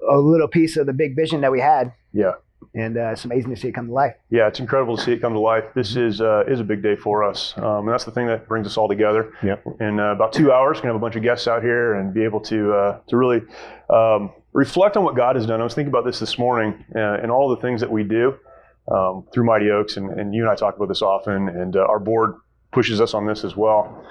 a little piece of the big vision that we had. Yeah. And it's amazing to see it come to life. Yeah, it's incredible to see it come to life. This is a big day for us. And that's the thing that brings us all together. Yep. In about 2 hours, we're going to have a bunch of guests out here and be able to really reflect on what God has done. I was thinking about this morning, and all the things that we do through Mighty Oaks, and you and I talk about this often, and our board pushes us on this as well.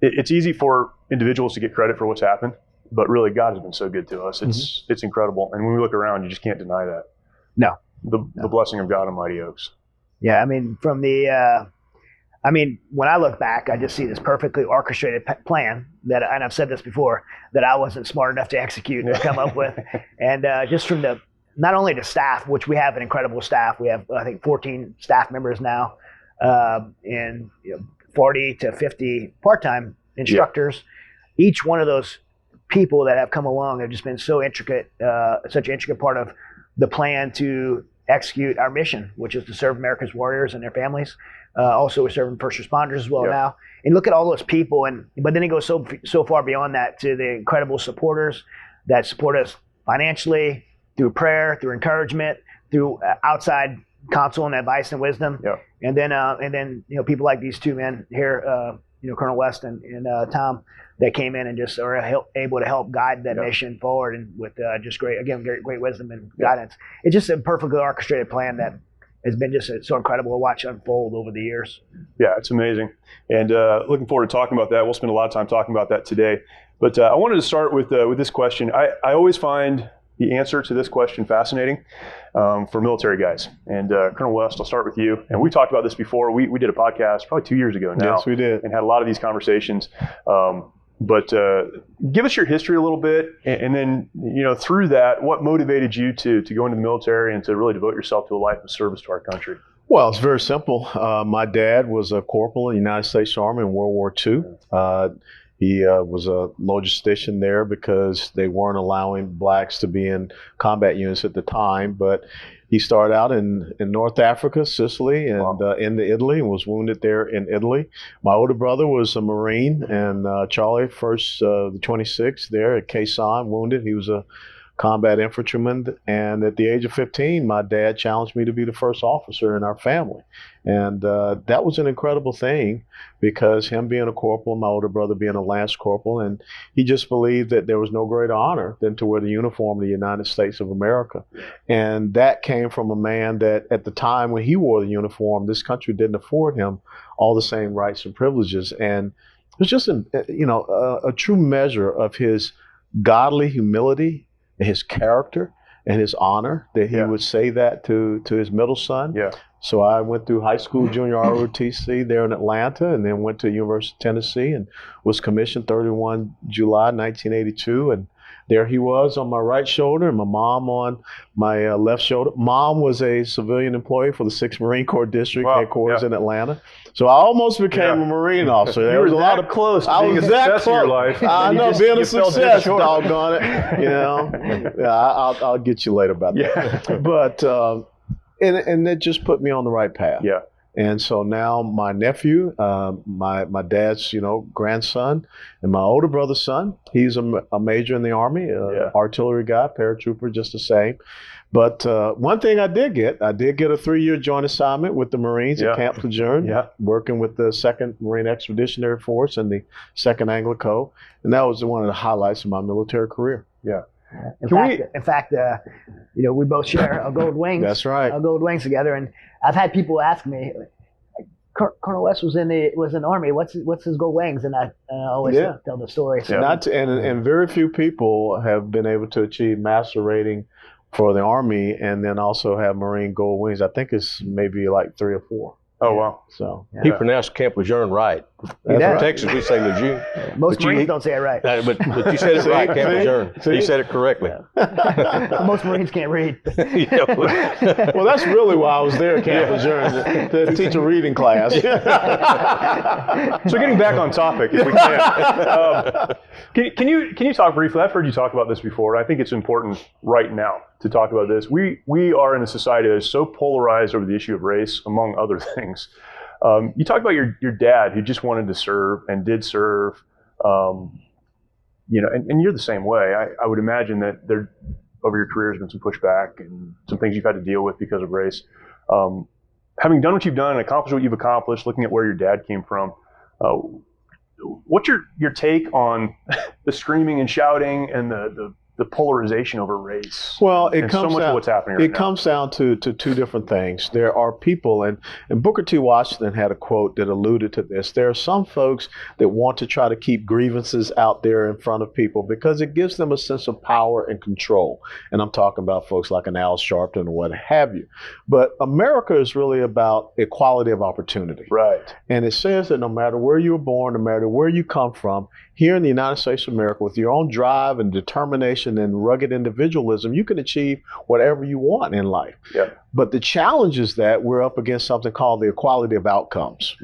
It's easy for individuals to get credit for what's happened, but really God has been so good to us. It's incredible. And when we look around, you just can't deny that. No. The blessing of God on Mighty Oaks. Yeah, from the, when I look back, I just see this perfectly orchestrated plan that, and I've said this before, that I wasn't smart enough to execute or come up with. And just from not only the staff, which we have an incredible staff. We have, I think, 14 staff members now, and 40 to 50 part-time instructors. Yeah. Each one of those people that have come along have just been so intricate, such an intricate part of the plan to execute our mission, which is to serve America's warriors and their families. Also, we're serving first responders as well now. And look at all those people, but then it goes so far beyond that to the incredible supporters that support us financially, through prayer, through encouragement, through outside counsel and advice and wisdom. And then people like these two men here, Colonel West and Tom, that came in and just are able to help guide that mission forward, and with just great wisdom and guidance. It's just a perfectly orchestrated plan that has been just so incredible to watch unfold over the years. Yeah, it's amazing. And looking forward to talking about that. We'll spend a lot of time talking about that today. But I wanted to start with this question. I always find the answer to this question fascinating for military guys. And Colonel West, I'll start with you. And we talked about this before. We did a podcast probably 2 years ago now. Yes, we did. And had a lot of these conversations. But give us your history a little bit, and then through that, what motivated you to go into the military and to really devote yourself to a life of service to our country? Well, it's very simple. My dad was a corporal in the United States Army in World War II. He was a logistician there because they weren't allowing blacks to be in combat units at the time. But he started out in North Africa, Sicily, and into Italy, and was wounded there in Italy. My older brother was a Marine, and Charlie, the 26th there at Khe Sanh, wounded. He was a combat infantryman, and at the age of 15, my dad challenged me to be the first officer in our family. And that was an incredible thing, because him being a corporal, my older brother being a lance corporal, and he just believed that there was no greater honor than to wear the uniform of the United States of America. And that came from a man that at the time when he wore the uniform, this country didn't afford him all the same rights and privileges. And it was just a true measure of his godly humility, his character, and his honor that he would say that to his middle son. So I went through high school, junior ROTC there in Atlanta, and then went to University of Tennessee and was commissioned 31 July 1982. And there he was on my right shoulder, and my mom on my left shoulder. Mom was a civilian employee for the 6th Marine Corps District headquarters in Atlanta. So I almost became a Marine officer. There was a lot of close. I was that close. Your life. I know, being a success, doggone it. I'll get you later about that. But and it just put me on the right path. And so now my nephew, my dad's, grandson, and my older brother's son, he's a major in the Army, artillery guy, paratrooper, just the same. But one thing I did get a 3-year joint assignment with the Marines at Camp Lejeune, working with the 2nd Marine Expeditionary Force and the 2nd Anglo-Co. And that was one of the highlights of my military career. In fact, we both share a gold wings. That's right. A gold wings together, and I've had people ask me, Colonel West was in the Army. What's his gold wings? And I always tell the story. So. And very few people have been able to achieve master rating for the Army, and then also have Marine gold wings. I think it's maybe like 3 or 4. Oh, wow. So he pronounced Camp Lejeune right. In Texas, we say Lejeune. Most Marines don't say it right. But you said it right, Camp Lejeune. You said it correctly. Most Marines can't read. Well, that's really why I was there at Camp Lejeune, to teach a reading class. So getting back on topic, if we can. Can you talk briefly? I've heard you talk about this before. I think it's important right now to talk about this. We are in a society that is so polarized over the issue of race, among other things. You talked about your dad who just wanted to serve and did serve, and you're the same way. I would imagine that there, over your career, has been some pushback and some things you've had to deal with because of race. Having done what you've done and accomplished what you've accomplished, looking at where your dad came from, what's your take on the screaming and shouting and the polarization over race? Well, it comes so much of what's happening right now. Comes down to two different things. There are people, and Booker T. Washington had a quote that alluded to this. There are some folks that want to try to keep grievances out there in front of people because it gives them a sense of power and control. And I'm talking about folks like an Al Sharpton or what have you. But America is really about equality of opportunity. Right. And it says that no matter where you were born, no matter where you come from, here in the United States of America, with your own drive and determination and rugged individualism, you can achieve whatever you want in life. But the challenge is that we're up against something called the equality of outcomes,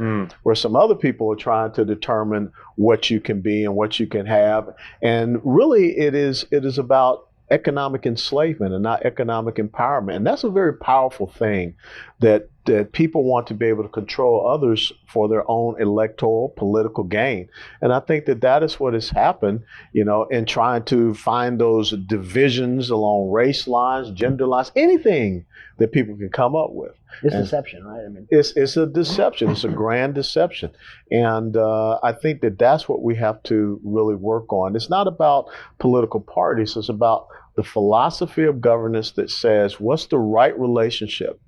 where some other people are trying to determine what you can be and what you can have. And really, it is about economic enslavement and not economic empowerment. And that's a very powerful thing, that people want to be able to control others for their own electoral political gain. And I think that is what has happened, in trying to find those divisions along race lines, gender lines, anything that people can come up with. It's deception, right? I mean, it's a deception. It's a grand deception. And I think that's what we have to really work on. It's not about political parties. It's about the philosophy of governance that says, what's the right relationship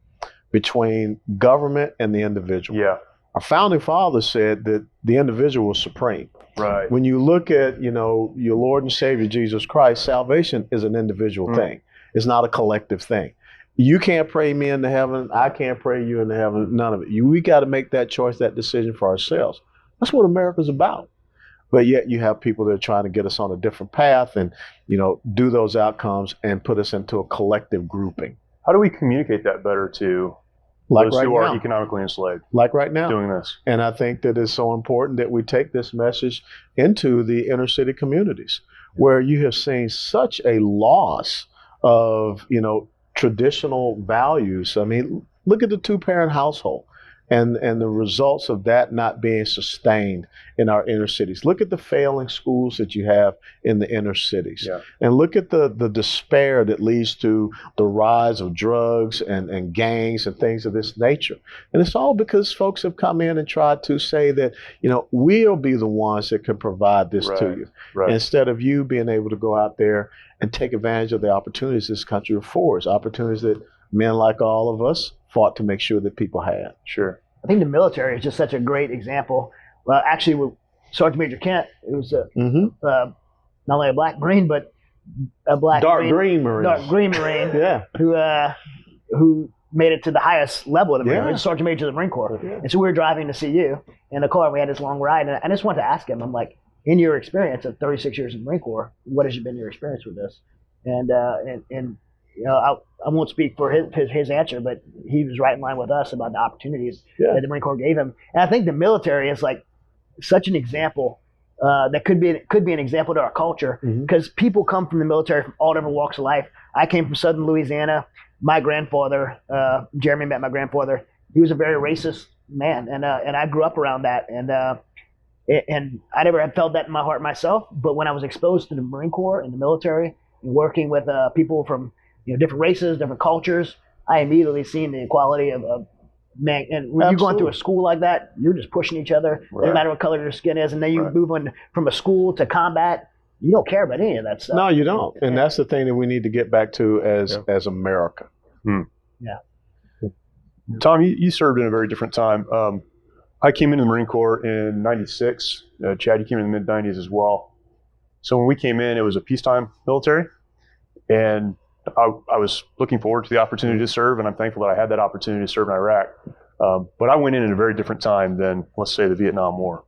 between government and the individual? Yeah. Our founding fathers said that the individual was supreme. Right. When you look at, your Lord and Savior Jesus Christ, salvation is an individual thing. It's not a collective thing. You can't pray me into heaven. I can't pray you into heaven. None of it. We got to make that choice, that decision for ourselves. That's what America's about. But yet you have people that are trying to get us on a different path and, do those outcomes and put us into a collective grouping. How do we communicate that better to those who are economically enslaved? Like right now. Doing this. And I think that it's so important that we take this message into the inner city communities where you have seen such a loss of, traditional values. I mean, look at the two-parent household and the results of that not being sustained in our inner cities. Look at the failing schools that you have in the inner cities. Yeah. And look at the despair that leads to the rise of drugs and gangs and things of this nature. And it's all because folks have come in and tried to say that, we'll be the ones that can provide this to you. Right. Instead of you being able to go out there and take advantage of the opportunities this country affords, opportunities that men like all of us fought to make sure that people had. Sure. I think the military is just such a great example. Well, actually, with Sergeant Major Kent, it was not only a black Marine, but a dark green Marine. Dark green Marine. Yeah. Who made it to the highest level of the Marine, Yeah. Sergeant Major of the Marine Corps. Yeah. And so we were driving to CU in the car, and we had this long ride. And I just wanted to ask him, I'm like, in your experience of 36 years in the Marine Corps, what has been your experience with this? And I won't speak for his answer, but he was right in line with us about the opportunities that the Marine Corps gave him. And I think the military is like such an example that could be an example to our culture, because people come from the military from all different walks of life. I came from Southern Louisiana. My grandfather, Jeremy, met my grandfather. He was a very racist man, and I grew up around that, and I never had felt that in my heart myself. But when I was exposed to the Marine Corps and the military and working with people from different races, different cultures, I immediately seen the equality of man. And when you go into a school like that, you're just pushing each other, no matter what color your skin is. And then you move on from a school to combat. You don't care about any of that stuff. No, you don't. And that's the thing that we need to get back to as America. Yeah. Tom, you served in a very different time. I came into the Marine Corps in '96. Chad, you came in the mid-'90s as well. So when we came in, it was a peacetime military. And I was looking forward to the opportunity to serve, and I'm thankful that I had that opportunity to serve in Iraq. But I went in at a very different time than, let's say, the Vietnam War.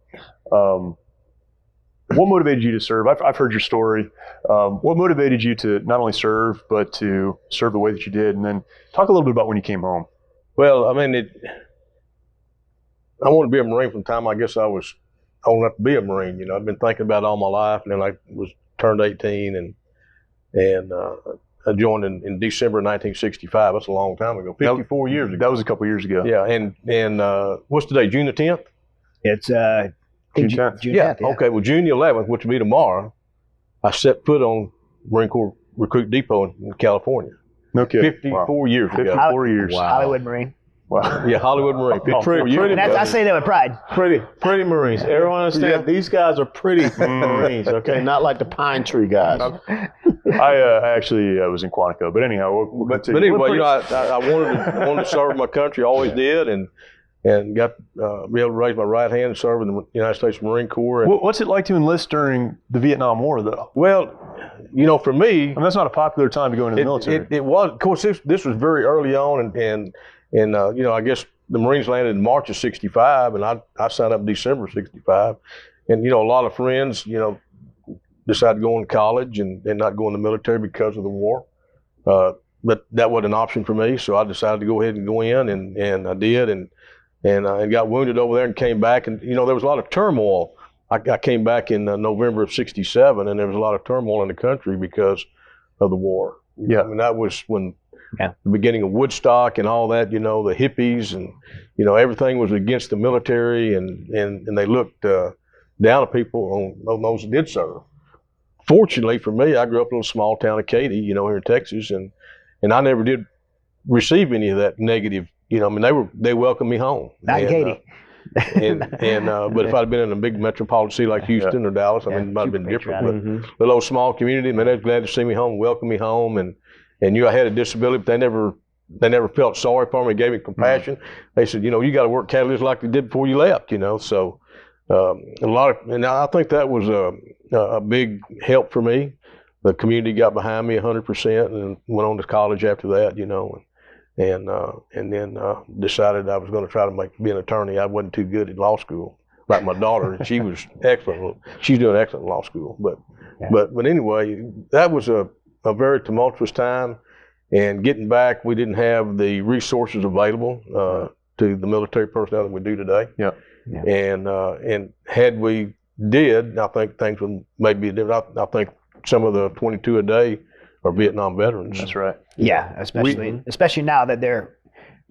What motivated you to serve? I've heard your story. What motivated you to not only serve, but to serve the way that you did? And then talk a little bit about when you came home. Well, I mean, I wanted to be a Marine from the time I guess I was old enough to be a Marine. I've been thinking about it all my life, and then I turned 18 and I joined in December 1965. That's a long time ago, 54 years ago. That was a couple years ago. Yeah, and what's today, June the 10th? It's June 10th. June Yeah, 10th, yeah. okay. Well, June the 11th, which will be tomorrow, I set foot on Marine Corps Recruit Depot in California. No kidding. 54 years ago. 54 years. Hollywood Marine. Wow. Yeah, Hollywood Marine. 54 years. I say that with pride. Pretty Marines. Everyone understand these guys are pretty Marines, okay? Not like the pine tree guys. I actually was in Quantico, but anyhow, we'll But anyway, I wanted to serve my country, always did, and got be able to raise my right hand and serve in the United States Marine Corps. And, what's it like to enlist during the Vietnam War, though? well, for me, I mean, that's not a popular time to go into the military. It was. Of course, this was very early on, and I guess the Marines landed in March of '65, and I signed up in December of '65, and a lot of friends, decided to go into college and not go in the military because of the war, but that wasn't an option for me, so I decided to go ahead and go in, and I did, and got wounded over there and came back, and there was a lot of turmoil. I came back in November of '67, and there was a lot of turmoil in the country because of the war. Yeah. I mean, that was when the beginning of Woodstock and all that, the hippies and, everything was against the military and they looked down at people on those that did serve. Fortunately for me, I grew up in a little small town of Katy, here in Texas, and I never did receive any of that negative. They welcomed me home. Not in Katy. But if I'd been in a big metropolitan city like Houston or Dallas, it might have been different. But the little small community, man, they was glad to see me home, welcome me home, and I had a disability, but they never felt sorry for me, gave me compassion. They said, you got to work catalyst like they did before you left, So and I think that was a big help for me. The community got behind me 100%, and went on to college after that, and then decided I was going to try to be an attorney. I wasn't too good at law school, like my daughter, and she was excellent. She's doing excellent in law school. But anyway, that was a very tumultuous time. And getting back, we didn't have the resources available to the military personnel that we do today. Yeah. And had we did, I think things would maybe be different. I think some of the 22 a day are Vietnam veterans. That's right. Yeah, especially now that their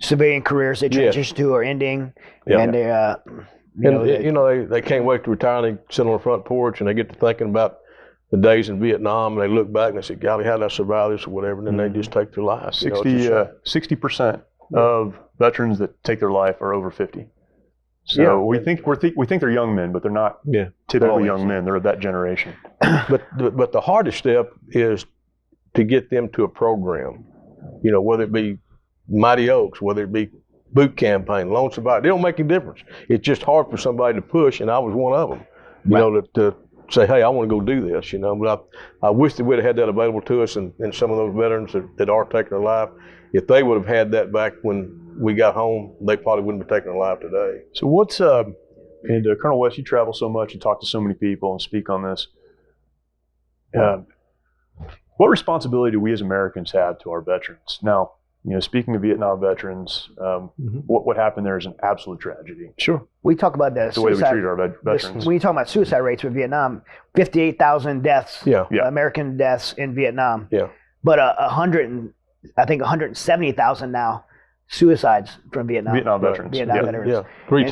civilian careers they transition to are ending, and they can't wait to retire. And they sit on the front porch and they get to thinking about the days in Vietnam, and they look back and they say, "Golly, how did I survive this?" or whatever. And then they just take their lives. 60% of veterans that take their life are over 50. So we think they're young men, but they're not typically young men. They're that generation. But the hardest step is to get them to a program, whether it be Mighty Oaks, whether it be boot campaign, Lone Survivor. They don't make any difference. It's just hard for somebody to push, and I was one of them, to say, hey, I want to go do this, But I wish that we'd have had that available to us, and some of those veterans that are taking their life, if they would have had that back when we got home, they probably wouldn't be taking their life today. So what's, and Colonel West, you travel so much and talk to so many people and speak on this. What responsibility do we as Americans have to our veterans? Now, speaking of Vietnam veterans, what happened there is an absolute tragedy. Sure. We talk about the way we treat our veterans. When you talk about suicide rates with Vietnam, 58,000 deaths, Yeah. American deaths in Vietnam. Yeah. But 170,000 now suicides from Vietnam. Vietnam veterans. Veterans. Yeah. Three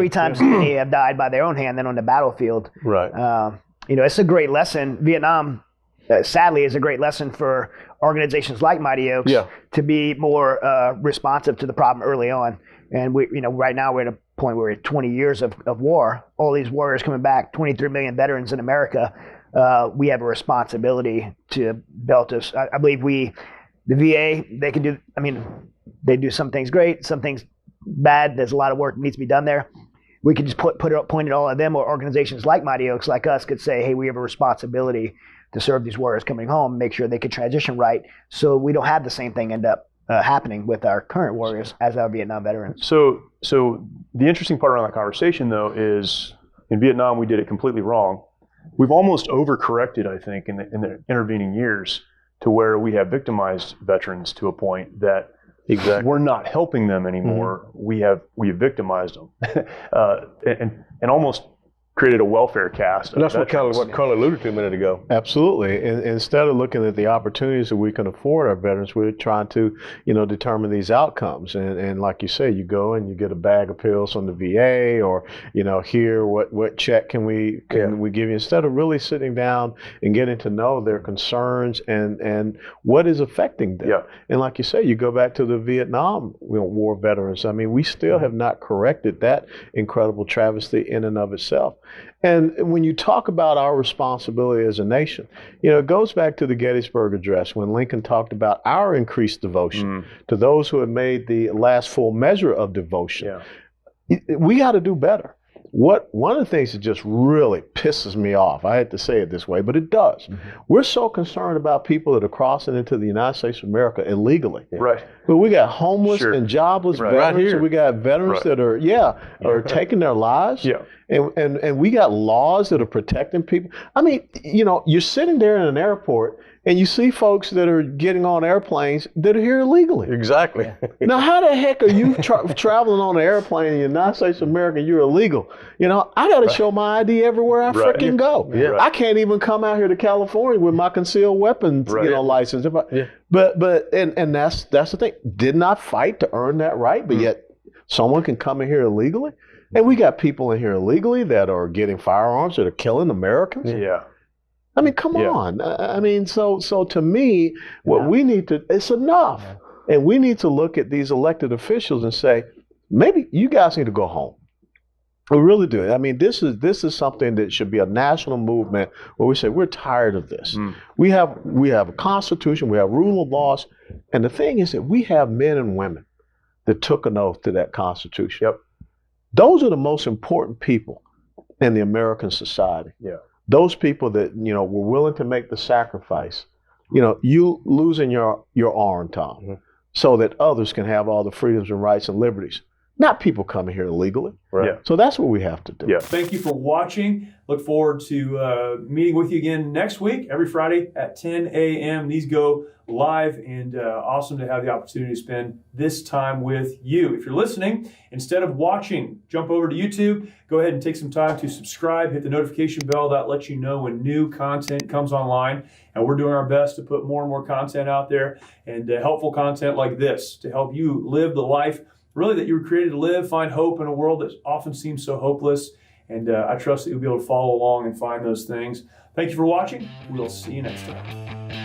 times as many have died by their own hand than on the battlefield. Right. It's a great lesson. Vietnam, sadly, is a great lesson for organizations like Mighty Oaks to be more responsive to the problem early on. And we, right now we're at a point where we're at 20 years of war. All these warriors coming back, 23 million veterans in America. We have a responsibility to build us. I believe the VA, they can do. They do some things great, some things bad. There's a lot of work that needs to be done there. We could just point it all at them, or organizations like Mighty Oaks, like us, could say, hey, we have a responsibility to serve these warriors coming home, make sure they can transition right, so we don't have the same thing end up happening with our current warriors as our Vietnam veterans. So the interesting part around that conversation, though, is in Vietnam we did it completely wrong. We've almost overcorrected, I think, in the intervening years, to where we have victimized veterans to a point that we're not helping them anymore. Mm-hmm. We have victimized them, and almost created a welfare caste. And that's what Colin alluded to a minute ago. Absolutely. And instead of looking at the opportunities that we can afford our veterans, we're trying to, determine these outcomes. And like you say, you go and you get a bag of pills from the VA, or, here, what check can we give you, instead of really sitting down and getting to know their concerns and what is affecting them. Yeah. And like you say, you go back to the Vietnam war veterans. We still have not corrected that incredible travesty in and of itself. And when you talk about our responsibility as a nation, it goes back to the Gettysburg Address when Lincoln talked about our increased devotion to those who have made the last full measure of devotion. Yeah. We got to do better. One of the things that just really pisses me off, I hate to say it this way, but it does. Mm-hmm. We're so concerned about people that are crossing into the United States of America illegally. Right. But we got homeless and jobless veterans. Right here. We got veterans that are taking their lives. Yeah. And we got laws that are protecting people. You're sitting there in an airport and you see folks that are getting on airplanes that are here illegally. Exactly. Now, how the heck are you traveling on an airplane in the United States of America and you're illegal? You know, I got to show my ID everywhere I freaking go. Yeah. I can't even come out here to California with my concealed weapons, license. But that's the thing. Did not fight to earn that right, but yet someone can come in here illegally. And we got people in here illegally that are getting firearms that are killing Americans. Yeah. I mean, come on. I mean, so to me, what we need to, it's enough. And we need to look at these elected officials and say, maybe you guys need to go home. We really do. I mean, this is something that should be a national movement where we say we're tired of this. We have a constitution, we have rule of laws, and the thing is that we have men and women that took an oath to that constitution. Yep. Those are the most important people in the American society. Yeah. Those people that, were willing to make the sacrifice, you losing your arm, Tom, so that others can have all the freedoms and rights and liberties. Not people coming here illegally. Right. Yeah. So that's what we have to do. Yeah. Thank you for watching. Look forward to meeting with you again next week, every Friday at 10 a.m. These go live, and awesome to have the opportunity to spend this time with you. If you're listening, instead of watching, jump over to YouTube. Go ahead and take some time to subscribe, hit the notification bell. That lets you know when new content comes online. And we're doing our best to put more and more content out there, and helpful content like this to help you live the life really that you were created to live, find hope in a world that often seems so hopeless. And I trust that you'll be able to follow along and find those things. Thank you for watching. We'll see you next time.